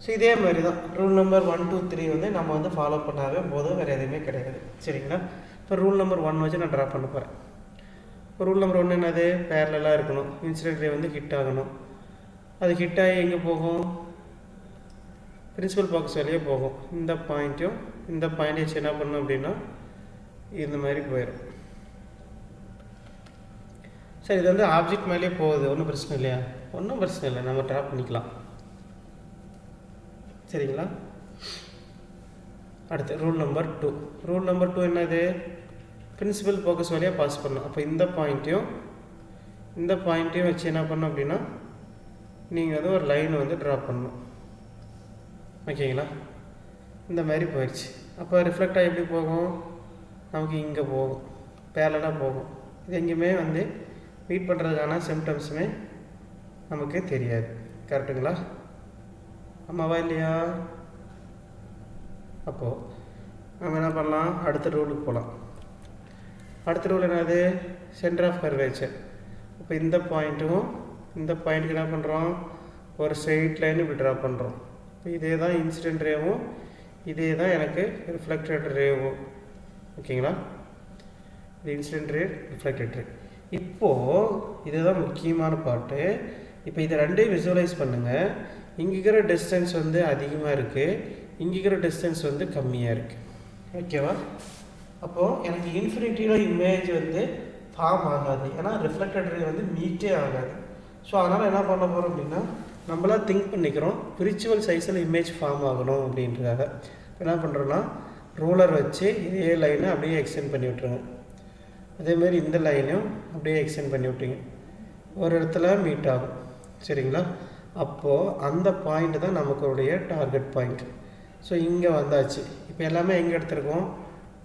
[SPEAKER 1] ஸோ இதே மாதிரி தான் ரூல் நம்பர் 1, 2, 3 வந்து நம்ம வந்து ஃபாலோ பண்ணாவே போதும், வேறு எதுவுமே கிடையாது. சரிங்களா? இப்போ ரூல் நம்பர் 1 வச்சு நான் ட்ரா பண்ண போகிறேன். இப்போ ரூல் நம்பர் 1 என்னது, பேரலாக இருக்கணும். இன்சிடென்ட் ரே வந்து ஹிட் ஆகணும். அது ஹிட் ஆகி எங்கே போகும், பிரின்சிபல் ஃபோக்கஸ் வழியே போகும். இந்த பாயிண்ட்டையும் இந்த பாயிண்ட்டையும் என்ன பண்ணணும் அப்படின்னா இந்த மாதிரி போயிடும். சரி, இது வந்து ஆப்ஜெக்ட் மேலேயே போகுது, ஒன்றும் பிரச்சனை இல்லையா, ஒன்றும் பிரச்சனை இல்லை, நம்ம ட்ரா பண்ணிக்கலாம். சரிங்களா? அடுத்து ரூல் நம்பர் 2. ரூல் நம்பர் 2 என்னது? பிரின்சிபல் ஃபோக்கஸ் வழியாக பாஸ் பண்ணணும். அப்போ இந்த பாயிண்ட்டையும் வச்சு என்ன பண்ணணும் அப்படின்னா நீங்கள் வந்து ஒரு லைனை வந்து ட்ரா பண்ணணும். ஓகேங்களா? இந்த மாதிரி போயிடுச்சு. அப்போ ரிஃப்ளெக்டாக எப்படி போகும்? நமக்கு இங்கே போகும், பேரலாக போகும். இது எங்கேயுமே வந்து மீட் பண்ணுறதுக்கான சிம்டம்ஸுமே நமக்கு தெரியாது. கரெக்டுங்களா? ஆமாவா இல்லையா? அப்போது நம்ம என்ன பண்ணலாம்? அடுத்த ரூலுக்கு போகலாம். அடுத்த ரூல் என்னது? Centre of curvature. இப்போ இந்த பாயிண்ட்டுக்கு என்ன பண்ணுறோம்? ஒரு ஸ்ட்ரெயிட் லைன் இப்படி ட்ரா பண்ணுறோம். இப்போ இதே தான் இன்சிடென்ட் ரேவும், இதே தான் எனக்கு ரிஃப்ளெக்டட் ரேவும். ஓகேங்களா? இது இன்சிடென்ட் ரே, ரிஃப்ளெக்டட் ரே. இப்போது இதுதான் முக்கியமான பார்ட்டு. இப்போ இதை ரெண்டையும் விசுவலைஸ் பண்ணுங்கள். இங்கே இருக்கிற டிஸ்டன்ஸ் வந்து அதிகமாக இருக்குது, இங்கே இருக்கிற டிஸ்டன்ஸ் வந்து கம்மியாக இருக்குது. ஓகேவா? அப்போது எனக்கு இன்ஃபினிட்டியில் இமேஜ் வந்து ஃபார்ம் ஆகாது, ஏன்னா ரிஃப்ளெக்டட் ரே வந்து மீட்டே ஆகாது. ஸோ அதனால் என்ன பண்ண போகிறோம் அப்படின்னா நம்மளாக திங்க் பண்ணிக்கிறோம் விர்ச்சுவல் சைஸில் இமேஜ் ஃபார்ம் ஆகணும் அப்படின்றதாக. என்ன பண்ணுறோன்னா ரூலர் வச்சு இதே லைனை அப்படியே எக்ஸ்டெண்ட் பண்ணி விட்ருங்க. அதேமாதிரி இந்த லைனையும் அப்படியே எக்ஸ்டெண்ட் பண்ணி விட்டீங்க, ஒரு இடத்துல மீட் ஆகும். சரிங்களா? அப்போது அந்த பாயிண்ட் தான் நமக்குடைய டார்கெட் பாயிண்ட். ஸோ இங்கே வந்தாச்சு. இப்போ எல்லாமே எங்கே எடுத்திருக்கோம்?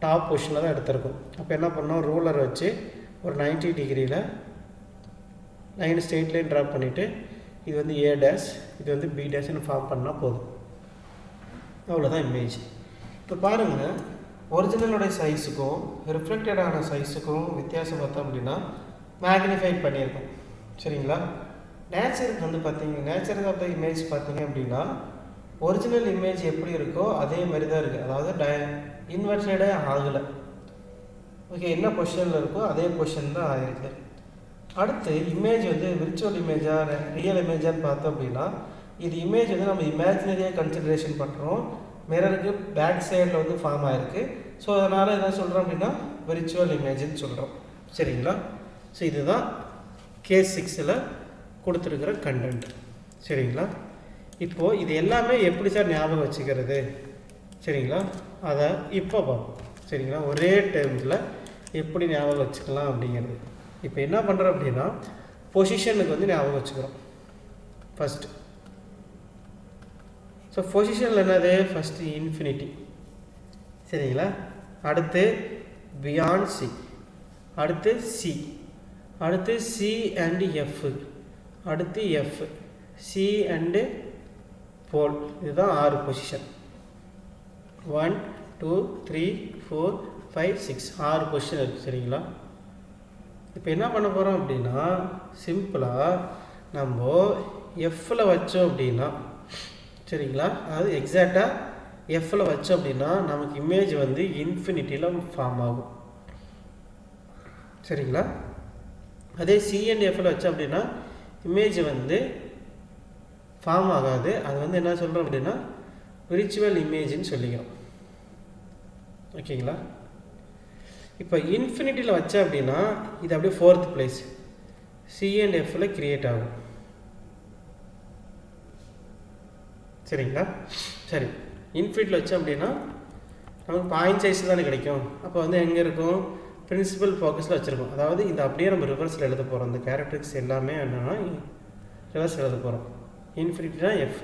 [SPEAKER 1] டாப் பொசிஷனில் தான் எடுத்திருக்கோம். அப்போ என்ன பண்ணோம்? ரூலர் வச்சு ஒரு 90 டிகிரியில் லைன் ஸ்ட்ரெயிட் லைன் ட்ராப் பண்ணிவிட்டு இது வந்து A டேஷ், இது வந்து B டேஷ்னு ஃபார்ம் பண்ணால் போதும். அவ்வளோதான் இமேஜ். இப்போ பாருங்கள், ஒரிஜினலுடைய சைஸுக்கும் ரிஃப்ளெக்டடான சைஸுக்கும் வித்தியாசம் பார்த்தோம் அப்படின்னா மேக்னிஃபைட் பண்ணியிருக்கோம். சரிங்களா? நேச்சருக்கு வந்து நேச்சருக்கு ஆஃப் த இமேஜ் பார்த்தீங்க அப்படின்னா ஒரிஜினல் இமேஜ் எப்படி இருக்கோ அதே மாதிரி தான் இருக்குது. அதாவது இன்வெர்டடே ஆகலை. ஓகே, என்ன பொசிஷனில் இருக்கோ அதே பொசிஷன் தான் ஆகிருக்கு. அடுத்து இமேஜ் வந்து விர்ச்சுவல் இமேஜாக ரியல் இமேஜான்னு பார்த்தோம் அப்படின்னா இது இமேஜ் வந்து நம்ம இமேஜினரியாக கன்சிடரேஷன் பண்ணுறோம். மிரருக்கு பேக் சைடில் வந்து ஃபார்ம் ஆகிருக்கு. ஸோ அதனால் என்ன சொல்கிறோம் அப்படின்னா விர்ச்சுவல் இமேஜ்னு சொல்கிறோம். சரிங்களா? ஸோ இதுதான் கேஸ் 6ல் கொடுத்துருக்கிற கண்டென்ட். சரிங்களா? இப்போது இது எல்லாமே எப்படி சார் ஞாபகம் வச்சுக்கிறது? சரிங்களா? அதை இப்போ பார்ப்போம். சரிங்களா? ஒரே டைமில் எப்படி ஞாபகம் வச்சுக்கலாம் அப்படிங்கிறது. இப்போ என்ன பண்ணுறோம் அப்படின்னா பொசிஷனுக்கு வந்து ஞாபகம் வச்சுக்கிறோம் ஃபஸ்ட்டு. ஸோ பொசிஷனில் என்னது? First infinity. சரிங்களா? அடுத்து பியாண்ட் சி, அடுத்து சி, அடுத்து சி அண்டு எஃப், அடுத்து எஃப், சி அண்டு போல். இதுதான் 6 பொசிஷன். 1 2 3 4 5 6 6 பொசிஷன் இருக்குது. சரிங்களா? இப்போ என்ன பண்ண போகிறோம் அப்படின்னா சிம்பிளாக நம்ம எஃப்பில் வச்சோம் அப்படின்னா, சரிங்களா, அதாவது எக்ஸாக்டாக எஃப்பில் வச்சோம் அப்படின்னா நமக்கு இமேஜ் வந்து இன்ஃபினிட்டியில் ஃபார்ம் ஆகும். சரிங்களா? அதே சி அண்ட் எஃப்பில் வச்சோம் அப்படின்னா இமேஜ் வந்து ஃபார்ம் ஆகாது. அது வந்து என்ன சொல்கிறோம் அப்படின்னா விர்ச்சுவல் இமேஜ்னு சொல்லிக்கிறோம். ஓகேங்களா? இப்போ இன்ஃபினிட்டியில் வச்சா அப்படின்னா இது அப்படியே 4th பிளேஸ் சி அண்ட் எஃப்பில் கிரியேட் ஆகும். சரிங்களா? சரி, இன்ஃபினிட்டியில் வச்சோம் அப்படின்னா நமக்கு பாயிண்ட் சைஸ் தானே கிடைக்கும். அப்போ வந்து எங்கே இருக்கும்? பிரின்சிபல் ஃபோக்கஸில் வச்சுருக்கோம். அதாவது இது அப்படியே நம்ம ரிவர்ஸில் எழுத போகிறோம். இந்த கேரக்டரிஸ்டிக்ஸ் எல்லாமே என்னென்னா ரிவர்ஸ் எழுத போகிறோம். இன்ஃபினிட்டினா எஃப்,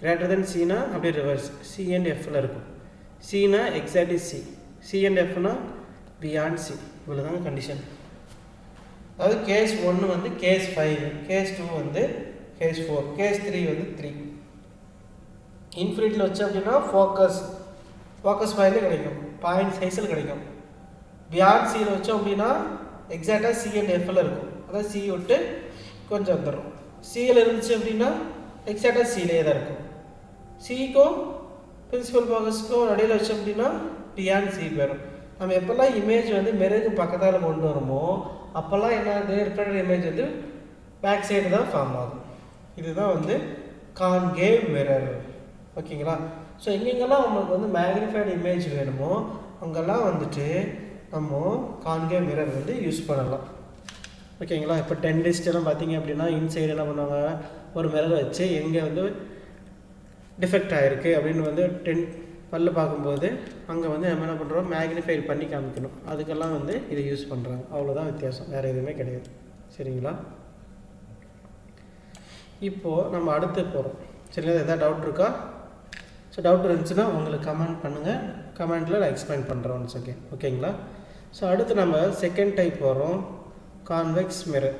[SPEAKER 1] கிரேட்டர் தென் சினா அப்படியே ரிவர்ஸ் சி அண்ட் எஃப்பில் இருக்கும். சினா எக்ஸாக்ட்லி சி, சி அண்ட் எஃப்னா பியாண்ட் சி. இவ்வளோ தாங்க கண்டிஷன். அதாவது கேஸ் 1 வந்து கேஸ் 5, கேஸ் 2 வந்து கேஸ் 4, கேஸ் 3 வந்து 3. இன்ஃபினிட்டியில் வச்சோம் அப்படின்னா ஃபோக்கஸ் பாயிண்டில் கிடைக்கும், பாயிண்ட் சைஸில் கிடைக்கும். பியாண்ட் சியில் வச்சோம் அப்படின்னா எக்ஸாக்டாக சி அண்ட் எஃப்பில் இருக்கும். அதாவது சி விட்டு கொஞ்சம் வந்துடும். சியில் இருந்துச்சு அப்படின்னா எக்ஸாக்டாக சியிலே தான் இருக்கும். சிக்கும் பிரின்சிபல் ஃபோக்கஸ்க்கும் நடுவில் வச்சோம் அப்படின்னா பியாண்ட் சி போயிடும். நம்ம எப்போல்லாம் இமேஜ் வந்து மிரருக்கு பக்கத்தால் கொண்டு வரோமோ அப்போல்லாம் என்னது? ரிஃப்ளெக்டட் இமேஜ் வந்து பேக் சைடு தான் ஃபார்ம் ஆகும். இதுதான் வந்து கான்கேவ் மிரர். ஓகேங்களா? ஸோ எங்கெங்கெல்லாம் உங்களுக்கு வந்து மேக்னிஃபைடு இமேஜ் வேணுமோ அங்கெல்லாம் வந்துட்டு நம்ம கான்கேவ் மிரர் வந்து யூஸ் பண்ணலாம். ஓகேங்களா? இப்போ டென்டிஸ்டெல்லாம் பார்த்தீங்க அப்படின்னா இன்சைடு என்ன பண்ணுவாங்க? ஒரு மிரர் வச்சு எங்கே வந்து டிஃபெக்ட் ஆகிருக்கு அப்படின்னு வந்து பல்லு பார்க்கும்போது அங்கே வந்து நம்ம என்ன பண்ணுறோம், மேக்னிஃபை பண்ணி காமிக்கணும். அதுக்கெல்லாம் வந்து இதை யூஸ் பண்ணுறாங்க. அவ்வளோதான் வித்தியாசம், வேறு எதுவுமே கிடையாது. சரிங்களா? இப்போது நம்ம அடுத்து போகிறோம். சரிங்களா? எதாவது டவுட் இருக்கா? ஸோ டவுட் இருந்துச்சுன்னா உங்களுக்கு கமெண்ட் பண்ணுங்கள். கமெண்ட்டில் நான் எக்ஸ்பிளைன் பண்ணுறேன் ஒன்ஸ் அகேன். ஓகேங்களா? ஸோ அடுத்து நம்ம செகண்ட் டைப் வரோம், convex mirror.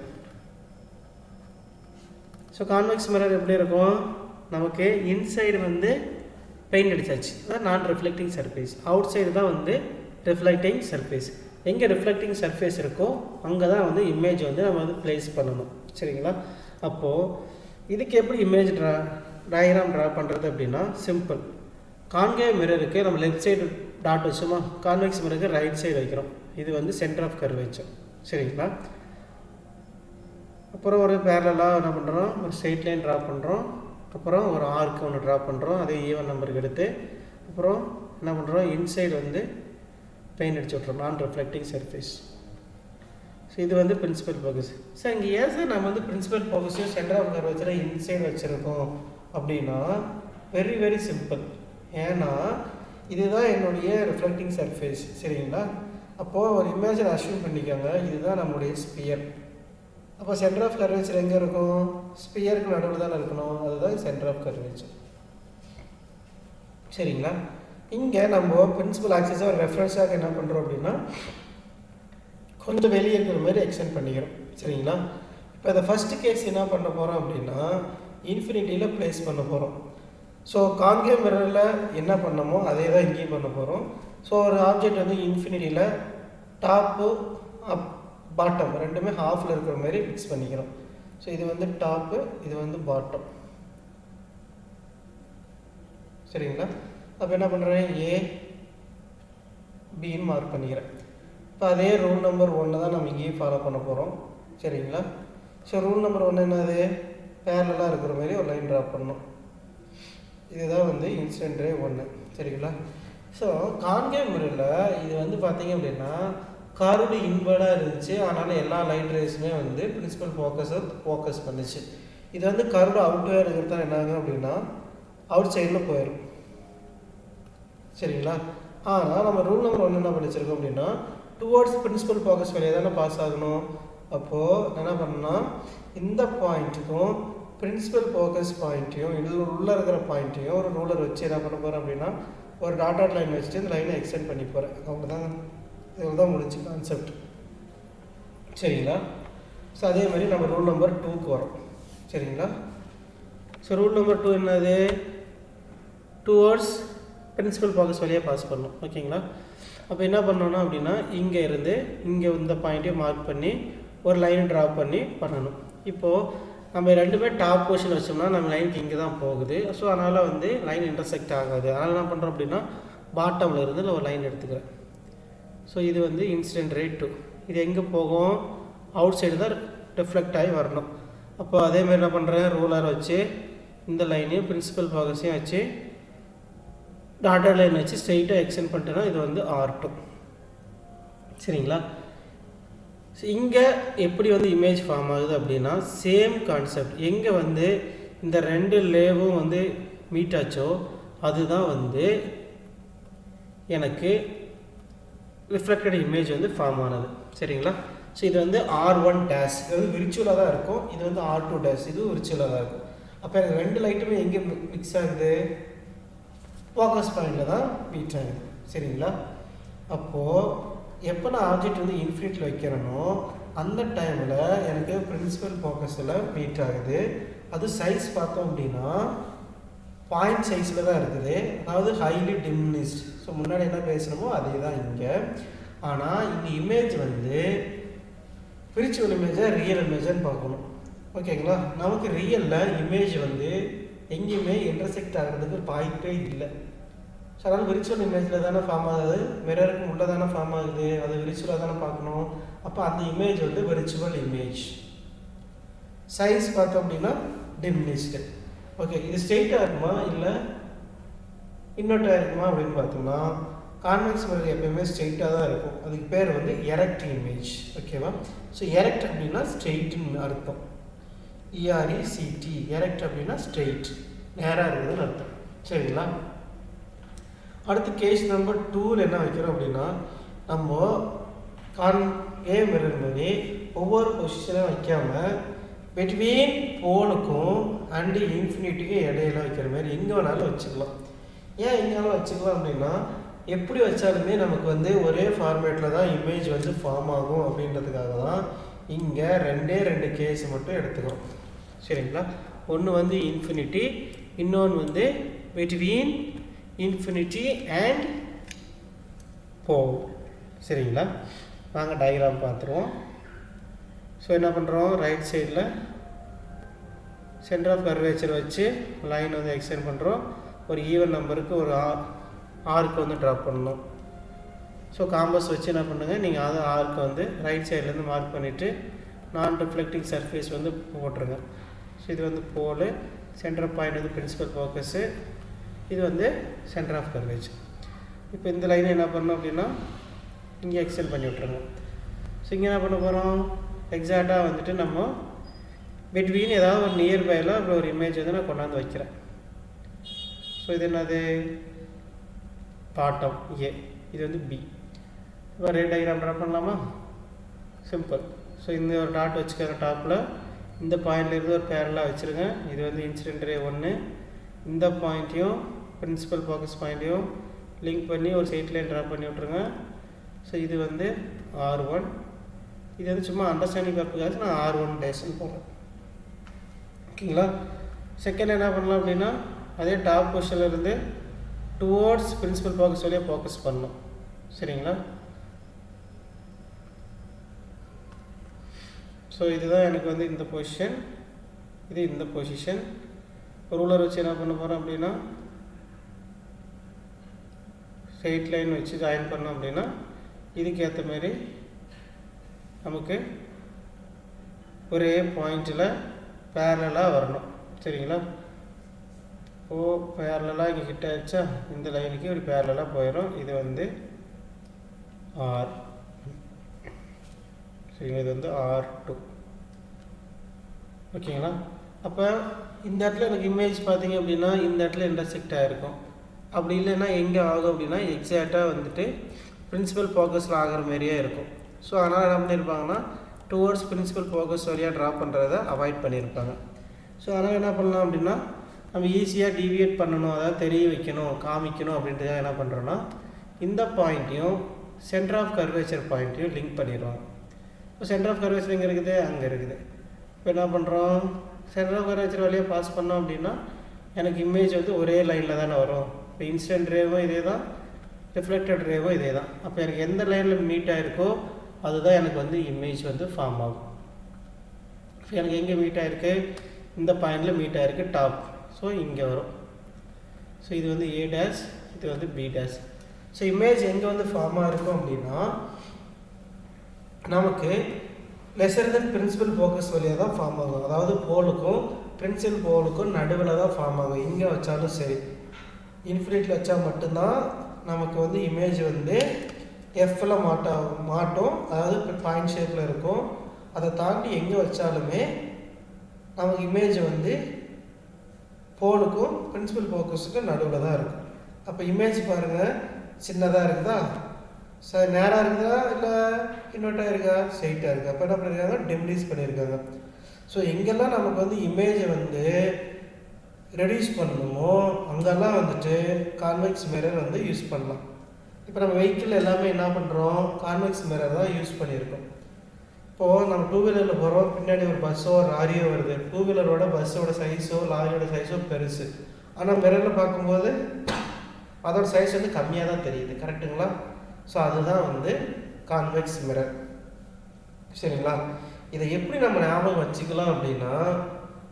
[SPEAKER 1] So convex mirror எப்படி இருக்கும், நமக்கு இன்சைடு வந்து பெயிண்ட் அடித்தாச்சு, அதான் நான் ரிஃப்ளெக்டிங் சர்ஃபேஸ். அவுட் சைடு தான் வந்து ரிஃப்ளெக்டிங் சர்ஃபேஸ். எங்கே ரிஃப்ளெக்டிங் சர்ஃபேஸ் இருக்கோ அங்கே தான் வந்து இமேஜ் வந்து நம்ம வந்து ப்ளேஸ் பண்ணணும். சரிங்களா? அப்போது இதுக்கு எப்படி இமேஜ் டயக்ராம் ட்ரா பண்ணுறது அப்படின்னா சிம்பிள். கான்கேவ் மிரருக்கு நம்ம லெஃப்ட் சைடு டாட் வச்சோமா, கான்வெக்ஸ் மிரருக்கு ரைட் சைடு வைக்கிறோம். இது வந்து சென்டர் ஆஃப் கர்வேச்சர். சரிங்களா? அப்புறம் ஒரு பேரலாக என்ன பண்ணுறோம், ஒரு ஸ்ட்ரெயிட் லைன் ட்ரா பண்ணுறோம். அப்புறம் ஒரு ஆர்க் ஒன்று ட்ரா பண்ணுறோம், அதே ஈவன் நம்பருக்கு எடுத்து. அப்புறம் என்ன பண்ணுறோம், இன்சைடு வந்து பெயிண்ட் அடிச்சு விட்றோம், நான் ரிஃப்ளெக்டிங் சர்ஃபேஸ். ஸோ இது வந்து பிரின்சிபல் ஃபோக்கஸ். சார் இங்கே ஏன் சார் நம்ம வந்து பிரின்சிபல் ஃபோக்கஸையும் சென்டர் ஆஃப் கர்வேச்சரை இன்சைடு வச்சுருக்கோம் அப்படின்னா, வெரி வெரி சிம்பிள். ஏன்னா இதுதான் என்னுடைய ரிஃப்ளெக்டிங் சர்ஃபேஸ். சரிங்களா? அப்போது ஒரு இமேஜை அஷ்யூம் பண்ணிக்கோங்க, இதுதான் நம்மளுடைய ஸ்பியர். அப்போ சென்டர் ஆஃப் கர்வேச்சர் எங்கே இருக்கும், ஸ்பியருக்கு நடுவில் தான் இருக்கணும், அதுதான் சென்டர் ஆஃப் கர்வேச்சர். சரிங்களா? இங்கே நம்ம பிரின்சிபல் ஆக்சிஸை ஒரு ரெஃபரன்ஸாக என்ன பண்ணுறோம் அப்படின்னா, கொஞ்சம் வெளியே இருக்கிற மாதிரி எக்ஸ்டெண்ட் பண்ணிக்கிறோம். சரிங்களா? இப்போ இந்த ஃபஸ்ட்டு கேஸ் என்ன பண்ண போகிறோம் அப்படின்னா, இன்ஃபினிட்டியில் ப்ளேஸ் பண்ண போகிறோம். ஸோ கான்கேவ் மிரரில் என்ன பண்ணமோ அதே தான் இங்கேயும் பண்ண போகிறோம். ஸோ ஒரு ஆப்ஜெக்ட் வந்து இன்ஃபினிட்டியில் டாப்பு அப் பாட்டம் ரெண்டுமே ஹாஃபில் இருக்கிற மாதிரி ஃபிக்ஸ் பண்ணிக்கிறோம். ஸோ இது வந்து டாப்பு, இது வந்து பாட்டம். சரிங்களா? அப்போ என்ன பண்ணுறேன், ஏ பின்னு மார்க் பண்ணிக்கிறேன். இப்போ அதே ரூல் நம்பர் 1 தான் நம்ம இங்கேயும் ஃபாலோ பண்ண போகிறோம். சரிங்களா? ஸோ ரூல் நம்பர் 1 என்னது, பேரலாக இருக்கிற மாதிரி ஒரு லைன் ட்ரா பண்ணணும். இதுதான் வந்து இன்சிடென்ட் ரே 1. சரிங்களா? ஸோ கான்கேவ் மிரரில் இது வந்து பார்த்தீங்க அப்படின்னா கர்வ்டு இன்வர்டாக இருந்துச்சு. அதனால் எல்லா லைட் ரேஸுமே வந்து பிரின்சிபல் ஃபோக்கஸ் பண்ணிச்சு. இது வந்து கர்வ்டு அவுட்வே இருக்கிறது தான் என்ன ஆகும் அப்படின்னா அவுட் சைடில் போயிடும். சரிங்களா? ஆனால் நம்ம ரூல் நம்பர் 1 என்ன படிச்சிருக்கோம் அப்படின்னா, டுவோர்ட்ஸ் பிரின்சிபல் ஃபோக்கஸ் வழியாக தானே பாஸ் ஆகணும். அப்போது என்ன பண்ணணும்னா, இந்த பாயிண்ட்டுக்கும் பிரின்சிபல் ஃபோக்கஸ் பாயிண்ட்டையும் இதில் உள்ளே இருக்கிற பாயிண்ட்டையும் ஒரு ரூலர் வச்சு என்ன பண்ண போகிறேன் அப்படின்னா, ஒரு டாட் லைன் வச்சுட்டு இந்த லைனை எக்ஸ்டெண்ட் பண்ணி போகிறேன். அவங்க தான் இதில் தான் முடிஞ்சு கான்செப்ட். சரிங்களா? ஸோ அதே மாதிரி நம்ம ரூல் நம்பர் 2க்கு வரோம். சரிங்களா? ஸோ ரூல் நம்பர் 2 என்னது, டுவோர்ட்ஸ் பிரின்சிபல் ஃபோக்கஸ் வழியாக பாஸ் பண்ணணும். ஓகேங்களா? அப்போ என்ன பண்ணோன்னா அப்படின்னா, இங்கே இருந்து இங்கே இந்த பாயிண்ட்டையும் மார்க் பண்ணி ஒரு லைன் ட்ரா பண்ணி பண்ணணும். இப்போது நம்ம ரெண்டுமே டாப் பொசிஷன் வச்சோம்னா நம்ம லைனுக்கு இங்கே தான் போகுது. ஸோ அதனால் வந்து லைன் இன்டர்செக்ட் ஆகாது. அதனால் என்ன பண்ணுறோம் அப்படின்னா, பாட்டமில் இருந்து நான் ஒரு லைன் எடுத்துக்கிறேன். ஸோ இது வந்து இன்சிடென்ட் ரே 2. இது எங்கே போகும், அவுட் சைடு தான் ரிஃப்ளெக்ட் ஆகி வரணும். அப்போ அதேமாதிரி என்ன பண்ணுறேன், ரூலர் வச்சு இந்த லைனையும் பிரின்சிபல் ஃபோக்கஸையும் வச்சு டாட்டட் லைன் வச்சு ஸ்ட்ரெயிட்டாக எக்ஸ்டெண்ட் பண்ணிட்டேன்னா இது வந்து R2. சரிங்களா? ஸோ இங்கே எப்படி வந்து இமேஜ் ஃபார்ம் ஆகுது அப்படின்னா, சேம் கான்செப்ட். எங்கே வந்து இந்த ரெண்டு லேவும் வந்து மீட் ஆச்சோ அதுதான் வந்து எனக்கு ரிஃப்ளெக்டட் இமேஜ் வந்து ஃபார்ம் ஆனது. சரிங்களா? ஸோ இது வந்து R1 டேஷ், இது வந்து விர்ச்சுவலாக தான் இருக்கும். இது வந்து R2 டேஷ், இது விர்ச்சுவலாக தான் இருக்கும். அப்போ எனக்கு ரெண்டு லைட்டுமே எங்கே மிக்ஸ் ஆகுது, ஃபோக்கஸ் பாயிண்டில் தான் மீட் ஆகுது. சரிங்களா? அப்போது எப்போ நான் ஆப்ஜெக்ட் வந்து இன்ஃபினிட்டியில் வைக்கிறேனோ அந்த டைமில் எனக்கு பிரின்சிபல் ஃபோக்கஸில் மீட் ஆகுது. அது சைஸ் பார்த்தோம் அப்படின்னா பாயிண்ட் சைஸில் தான் இருக்குது, அதாவது ஹைலி டிமினிஸ்ட். ஸோ முன்னாடி என்ன பேசணுமோ அதே தான் இங்கே. ஆனால் இங்கே இமேஜ் வந்து விர்ச்சுவல் இமேஜை ரியல் இமேஜான்னு பார்க்கணும். ஓகேங்களா? நமக்கு ரியலில் இமேஜ் வந்து எங்கேயுமே இன்டர்செக்ட் ஆகிறதுக்கு வாய்ப்பே இல்லை. ஸோ அதனால் விர்ச்சுவல் இமேஜில் தானே ஃபார்ம் ஆகுது, மிரருக்கு உள்ளே தானே ஃபார்ம் ஆகுது, அது விர்ச்சுவலாக தானே பார்க்கணும். அப்போ அந்த இமேஜ் வந்து விர்ச்சுவல் இமேஜ். சைஸ் பார்த்தோம் அப்படின்னா டிமினிஸ்டு. ஓகே, இது ஸ்ட்ரெயிட்டாக இருக்குமா இல்லை இன்னொட்டாக இருக்குமா அப்படின்னு பார்த்தோம்னா, கான்வெக்ஸ் மிரர் எப்பயுமே ஸ்ட்ரெயிட்டாக தான் இருக்கும். அதுக்கு பேர் வந்து எரெக்ட் இமேஜ். ஓகேவா? ஸோ எரெக்ட் அப்படின்னா ஸ்ட்ரெயிட்டுன்னு அர்த்தம். ERECT, எரெக்ட் அப்படின்னா ஸ்ட்ரெயிட், நேராக இருக்குதுன்னு அர்த்தம். சரிங்களா? அடுத்து கேஸ் நம்பர் 2ல் என்ன வைக்கிறோம் அப்படின்னா, நம்ம ஏ மிரர் மாதிரி ஒவ்வொரு பொசிஷனும் வைக்காமல் பிட்வீன் போலுக்கும் அண்டு இன்ஃபினிட்டிக்கும் இடையில வைக்கிற மாதிரி எங்கே வேணாலும் வச்சுக்கலாம். ஏன் எங்கேனாலும் வச்சுக்கலாம் அப்படின்னா, எப்படி வச்சாலுமே நமக்கு வந்து ஒரே ஃபார்மேட்டில் தான் இமேஜ் வந்து ஃபார்ம் ஆகும் அப்படின்றதுக்காக தான் இங்கே ரெண்டு கேஸ் மட்டும் எடுத்துக்கிறோம். சரிங்களா? ஒன்று வந்து இன்ஃபினிட்டி, இன்னொன்று வந்து பிட்வீன் இன்ஃபினிட்டி அண்ட் போல். சரிங்களா? நாங்கள் டயக்ராம் பார்த்துருவோம். ஸோ என்ன பண்ணுறோம், ரைட் சைடில் சென்டர் ஆஃப் கர்வேச்சர் வச்சு லைன் வந்து எக்ஸ்டெண்ட் பண்ணுறோம். ஒரு ஈவன் நம்பருக்கு ஒரு ஆர்க்கு வந்து ட்ராப் பண்ணணும். ஸோ காம்பஸ் வச்சு என்ன பண்ணுங்கள், நீங்கள் அது ஆர்க்கு வந்து ரைட் சைட்லேருந்து மார்க் பண்ணிவிட்டு நான் ரிஃப்ளெக்டிங் சர்ஃபேஸ் வந்து போட்டுருங்க. ஸோ இது வந்து போல், சென்டர் ஆஃப் பாயிண்ட் வந்து பிரின்சிபல் ஃபோக்கஸு, இது வந்து சென்டர் ஆஃப் கர்வேச்சர். இப்போ இந்த லைனை என்ன பண்ணணும் அப்படின்னா இங்கே எக்ஸ்டெண்ட் பண்ணி விட்ருங்க. ஸோ இங்கே என்ன பண்ண போகிறோம், எக்ஸாக்டாக வந்துட்டு நம்ம பிட்வீன் ஏதாவது ஒரு நியர்பையில் அப்புறம் ஒரு இமேஜ் வந்து நான் கொண்டாந்து வைக்கிறேன். ஸோ இது என்னது, பாட்டம் ஏ, இது வந்து பி. இப்போ ரே டயக்ராம் ட்ரா பண்ணலாமா? சிம்பிள். ஸோ இந்த ஒரு டாட் வச்சுக்கோங்க. டாப்பில் இந்த பாயிண்ட்லேருந்து ஒரு பேரலாக வச்சுருங்க. இது வந்து இன்சிடென்ட் ரே 1. இந்த பாயிண்ட்டையும் பிரின்சிபல் ஃபோக்கஸ் பாயிண்ட்டையும் லிங்க் பண்ணி ஒரு சைட் லைன் ட்ரா பண்ணி விட்ருங்க. ஸோ இது வந்து R1. இது வந்து சும்மா அண்டர்ஸ்டாண்டிங் பர்பஸ்க்காக நான் R1 டேஷ்னு போடுறேன். ஓகேங்களா? செகண்ட் என்ன பண்ணலாம் அப்படின்னா, அதே டாப் பொசிஷனில் இருந்து டுவோர்ட்ஸ் பிரின்சிபல் ஃபோக்கஸ் வழியாக ஃபோக்கஸ் பண்ணணும். சரிங்களா? ஸோ இதுதான் எனக்கு வந்து இந்த பொசிஷன், இது இந்த பொசிஷன். ரூலர் வச்சு என்ன பண்ண போகிறோம் அப்படின்னா, ஸ்ட்ரெயிட் லைன் வச்சு ஜாயின் பண்ணோம் அப்படின்னா இதுக்கு ஏற்ற மாதிரி நமக்கு ஒரே பாயிண்டில் பேரலாக வரணும். சரிங்களா? ஓ பேரலாக இங்கே கிட்ட ஆச்சா, இந்த லைனுக்கு ஒரு பேரலாக போயிடும். இது வந்து ஆர். சரிங்களா? இது வந்து R2. ஓகேங்களா? அப்போ இந்த இடத்துல எனக்கு இமேஜ் பார்த்தீங்க அப்படின்னா இந்த இடத்துல இன்டர்செக்ட் ஆகிருக்கும். அப்படி இல்லைன்னா எங்கே ஆகும் அப்படின்னா எக்ஸாக்டாக வந்துட்டு பிரின்சிபல் ஃபோக்கஸில் ஆகிற மாதிரியே இருக்கும். ஸோ அதனால் என்ன பண்ணியிருப்பாங்கன்னா டுவோர்ட்ஸ் பிரின்சிபல் ஃபோக்கஸ் வழியாக ட்ரா பண்ணுறதை அவாய்ட் பண்ணியிருப்பாங்க. ஸோ அதனால் என்ன பண்ணலாம் அப்படின்னா, நம்ம ஈஸியாக டீவியேட் பண்ணணும், அதாவது தெரிய வைக்கணும், காமிக்கணும் அப்படின்றதுக்காக என்ன பண்ணுறோன்னா இந்த பாயிண்ட்டையும் சென்டர் ஆஃப் கர்வேச்சர் பாயிண்ட்டையும் லிங்க் பண்ணிடுவாங்க. இப்போ சென்டர் ஆஃப் கர்வேச்சர் எங்கே இருக்குது, அங்கே இருக்குது. இப்போ என்ன பண்ணுறோம், சென்டர் ஆஃப் கர்வேச்சர் வழியாக பாஸ் பண்ணோம் அப்படின்னா எனக்கு இமேஜ் வந்து ஒரே லைனில் தானே வரும். இப்போ இன்சிடென்ட் ரேவும் இதே தான், ரிஃப்ளெக்டட் ரேவும் இதே தான். அப்போ எனக்கு எந்த லைனில் மீட் ஆகிருக்கோ அதுதான் எனக்கு வந்து இமேஜ் வந்து ஃபார்ம் ஆகும். இப்போ எனக்கு எங்கே மீட் ஆகிருக்கு, இந்த பாயிண்டில் மீட் ஆகிருக்கு டாப். ஸோ இங்கே வரும். ஸோ இது வந்து A டேஷ், இது வந்து B டேஷ். ஸோ இமேஜ் எங்கே வந்து ஃபார்ம் ஆகிருக்கும் அப்படின்னா நமக்கு லெஸர் தென் பிரின்சிபல் ஃபோக்கஸ் வழியாக தான் ஃபார்ம் ஆகும். அதாவது போலுக்கும் பிரின்சிபல் போலுக்கும் நடுவில் தான் ஃபார்ம் ஆகும். இங்கே வச்சாலும் சரி, இன்ஃபினிட்டில் வச்சா மட்டும்தான் நமக்கு வந்து இமேஜ் வந்து எஃப்பில் மாட்டோம். அதாவது பாயிண்ட் ஷேப்பில் இருக்கும். அதை தாண்டி எங்கே வச்சாலுமே நமக்கு இமேஜ் வந்து போலுக்கும் பிரின்சிபல் ஃபோக்கஸுக்கும் நடுவில் தான் இருக்கும். அப்போ இமேஜ் பாருங்கள், சின்னதாக இருக்குதா, நேராக இருக்குதா இல்லை இன்வெர்ட்டாக இருக்கா, ஸ்ட்ரைட்டாக இருக்கா. அப்போ என்ன பண்ணியிருக்காங்க, டிம்ரீஸ் பண்ணியிருக்காங்க. ஸோ எங்கெல்லாம் நமக்கு வந்து இமேஜை வந்து ரெடியூஸ் பண்ணணுமோ அங்கெல்லாம் வந்துட்டு கான்வெக்ஸ் மிரர் வந்து யூஸ் பண்ணலாம். இப்போ நம்ம வெஹிக்கிள் எல்லாமே என்ன பண்ணுறோம், கான்வெக்ஸ் மிரர் தான் யூஸ் பண்ணியிருக்கோம். இப்போது நம்ம டூ வீலரில் போகிறோம், பின்னாடி ஒரு பஸ்ஸோ லாரியோ வருது. டூ வீலரோட பஸ்ஸோட சைஸோ லாரியோட சைஸோ பெருசு, ஆனால் மிரரில் பார்க்கும்போது அதோட சைஸ் வந்து கம்மியாக தான் தெரியுது. கரெக்டுங்களா? ஸோ அதுதான் வந்து கான்வெக்ஸ் மிரர். சரிங்களா? இதை எப்படி நம்ம ஞாபகம் வச்சுக்கலாம் அப்படின்னா,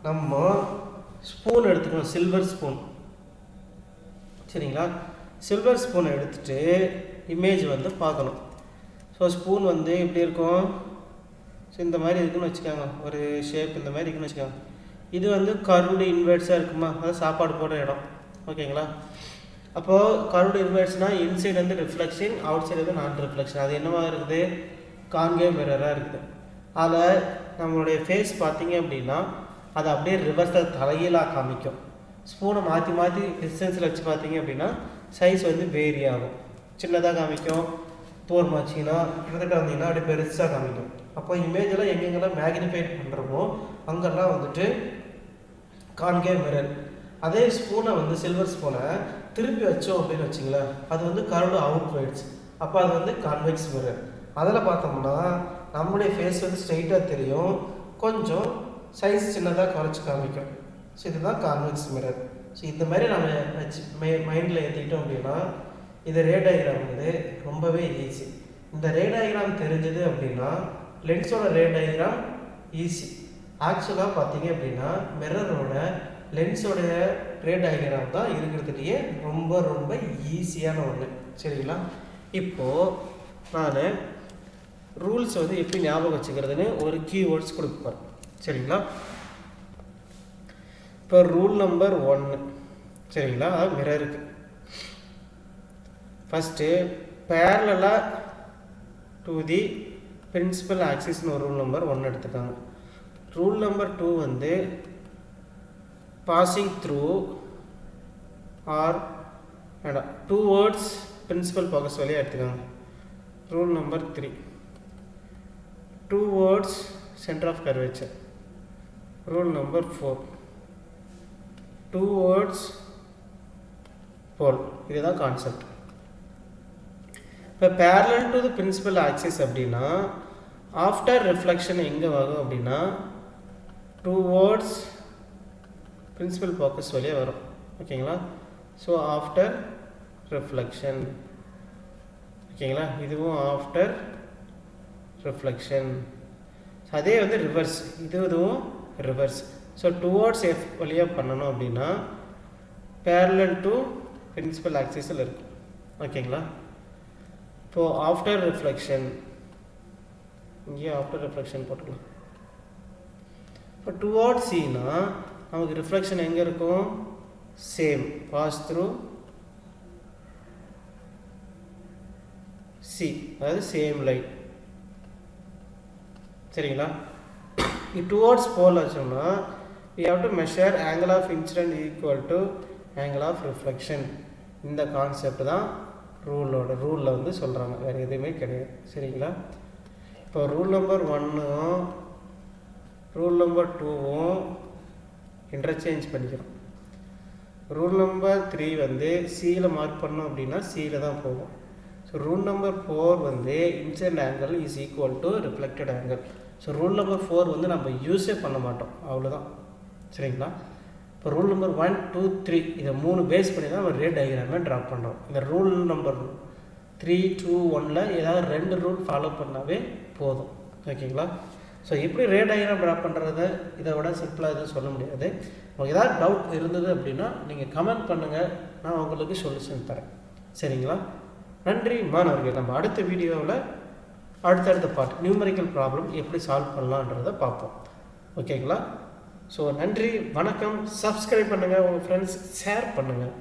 [SPEAKER 1] நம்ம ஸ்பூன் எடுத்துக்கணும், சில்வர் ஸ்பூன். சரிங்களா? சில்வர் ஸ்பூனை எடுத்துகிட்டு இமேஜ் வந்து பார்க்கணும். ஸோ ஸ்பூன் வந்து எப்படி இருக்கும், ஸோ இந்த மாதிரி இருக்குன்னு வச்சுக்கோங்க, ஒரு ஷேப் இந்த மாதிரி இருக்குன்னு வச்சுக்கோங்க. இது வந்து கர்வ்டு இன்வெர்ட்ஸாக இருக்குமா, அதாவது சாப்பாடு போடுற இடம். ஓகேங்களா? அப்போது கர்வ்டு இன்வெர்ட்ஸ்னால் இன்சைடு வந்து ரிஃப்ளெக்ஷன், அவுட் சைடு வந்து நான் ரிஃப்ளெக்ஷன். அது என்னவாக இருக்குது, கான்கேவ் மிரராக இருக்குது. அதில் நம்மளுடைய ஃபேஸ் பார்த்தீங்க அப்படின்னா அது அப்படியே ரிவர்ஸில் தலையீழாக காமிக்கும். ஸ்பூனை மாற்றி மாற்றி டிஸ்டன்ஸில் வச்சு பார்த்தீங்க அப்படின்னா சைஸ் வந்து வேரி ஆகும். சின்னதாக காமிக்கும், தூரமாக வச்சிங்கன்னா கிட்டத்தட்ட வந்தீங்கன்னா அப்படி பெருசாக காமிக்கும். அப்போ இமேஜெல்லாம் எங்கெங்கெல்லாம் மேக்னிஃபைட் பண்ணுறோமோ அங்கெல்லாம் வந்துட்டு கான்கேவ் மிரர். அதே ஸ்பூனை வந்து சில்வர் ஸ்பூனை திருப்பி வச்சோம் அப்படின்னு வச்சிங்களேன், அது வந்து கர்வ்டு அவுட்வைட்ஸ். அப்போ அது வந்து கான்வெக்ஸ் மிரர். அதில் பார்த்தோம்னா நம்முடைய ஃபேஸ் வந்து ஸ்ட்ரெயிட்டாக தெரியும், கொஞ்சம் சைஸ் சின்னதாக குறைச்சி காமிக்கும். ஸோ இதுதான் கான்வெக்ஸ் மிரர். ஸோ இந்த மாதிரி நம்ம வச்சு மைண்டில் ஏற்றிக்கிட்டோம் அப்படின்னா இது ரே டயக்ராம் வந்து ரொம்பவே ஈஸி. இந்த ரே டயக்ராம் தெரிஞ்சது அப்படின்னா லென்ஸோட ரே டயக்ராம் ஈஸி. ஆக்சுவலாக பார்த்தீங்க அப்படின்னா மிரரோட லென்ஸோடைய ரே டயக்ராம் தான் இருக்கிறதுலேயே ரொம்ப ரொம்ப ஈஸியான ஒன்று. சரிங்களா? இப்போது நான் ரூல்ஸ் வந்து எப்படி ஞாபகம் வச்சுக்கிறதுன்னு ஒரு கீவேர்ட்ஸ் கொடுப்பேன். சரிங்களா? இப்போ ரூல் நம்பர் 1 சரிங்களா, மிரருக்கு ஃபஸ்ட்டு பேரலலாக டு தி பிரின்சிபல் ஆக்சிஸ்னு ஒரு ரூல் நம்பர் 1 எடுத்துக்காங்க. ரூல் நம்பர் 2 வந்து passing through or towards principal focus வழியாக எடுத்துக்காங்க. Rule number 3 towards centre of curvature. Rule number 4 towards pole. இதுதான் கான்செப்ட். இப்போ parallel to the principal axis அப்படின்னா ஆஃப்டர் ரிஃப்ளெக்ஷன் எங்கே வரும் அப்படின்னா டுவர்ட்ஸ் பிரின்சிபல் ஃபோக்கஸ் வழியாக வரும். ஓகேங்களா? So after reflection. ஓகேங்களா? இதுவும் ஆஃப்டர் ரிஃப்ளெக்ஷன். அதே வந்து ரிவர்ஸ், இதுவும் ரிவர்ஸ். ஸோ டுவர்ட்ஸ் எஃப் வழியாக பண்ணணும் அப்படின்னா பேரலல் டு பிரின்சிபல் ஆக்சிஸில் இருக்கும். ஓகேங்களா? இப்போது ஆஃப்டர் ரிஃப்ளெக்ஷன், இங்கேயே ஆஃப்டர் ரிஃப்ளெக்ஷன் போட்டுக்கலாம். இப்போ டுவர்ட்ஸ் சினா நமக்கு ரிஃப்ளெக்ஷன் எங்கே இருக்கும்? சேம் பாஸ் த்ரூ சி, அதாவது சேம் லைட். சரிங்களா? டுவர்ட்ஸ் போல் வச்சோம்னா we have to measure angle of incident equal to angle of reflection. இந்த கான்செப்ட் தான் ரூலில் வந்து சொல்கிறாங்க, வேறு எதுவுமே கிடையாது. சரிங்களா? இப்போ ரூல் நம்பர் 1ம் ரூல் நம்பர் 2ம் இன்டர்சேஞ்ச் பண்ணிக்கிறோம். ரூல் நம்பர் 3 வந்து சியில் மார்க் பண்ணோம் அப்படின்னா சியில் தான் போகும். ஸோ ரூல் நம்பர் 4 வந்து incident angle is equal to reflected angle. So rule number 4 வந்து நம்ம யூஸே பண்ண மாட்டோம், அவ்வளோதான். சரிங்களா? இப்போ ரூல் நம்பர் 1, 2, 3 இதை 3 பேஸ் பண்ணி தான் நம்ம ரே டயக்ராமை ட்ரா பண்ணுறோம். இந்த ரூல் நம்பர் 3, 2, 1ல் ஏதாவது 2 ரூல் ஃபாலோ பண்ணாவே போதும். ஓகேங்களா? ஸோ எப்படி ரே டயக்ராம் ட்ரா பண்ணுறது இதை விட சிம்பிளாக எதுவும் சொல்ல முடியாது. உங்களுக்கு ஏதாவது டவுட் இருந்தது அப்படின்னா நீங்கள் கமெண்ட் பண்ணுங்கள், நான் உங்களுக்கு சொல்யூஷன் தரேன். சரிங்களா? நன்றி மாணவர்கள். நம்ம அடுத்த வீடியோவில் அடுத்தடுத்த பார்ட் நியூமரிக்கல் ப்ராப்ளம் எப்படி சால்வ் பண்ணலான்றதை பார்ப்போம். ஓகேங்களா? ஸோ நன்றி, வணக்கம். சப்ஸ்கிரைப் பண்ணுங்கள், உங்கள் ஃப்ரெண்ட்ஸ் ஷேர் பண்ணுங்கள்.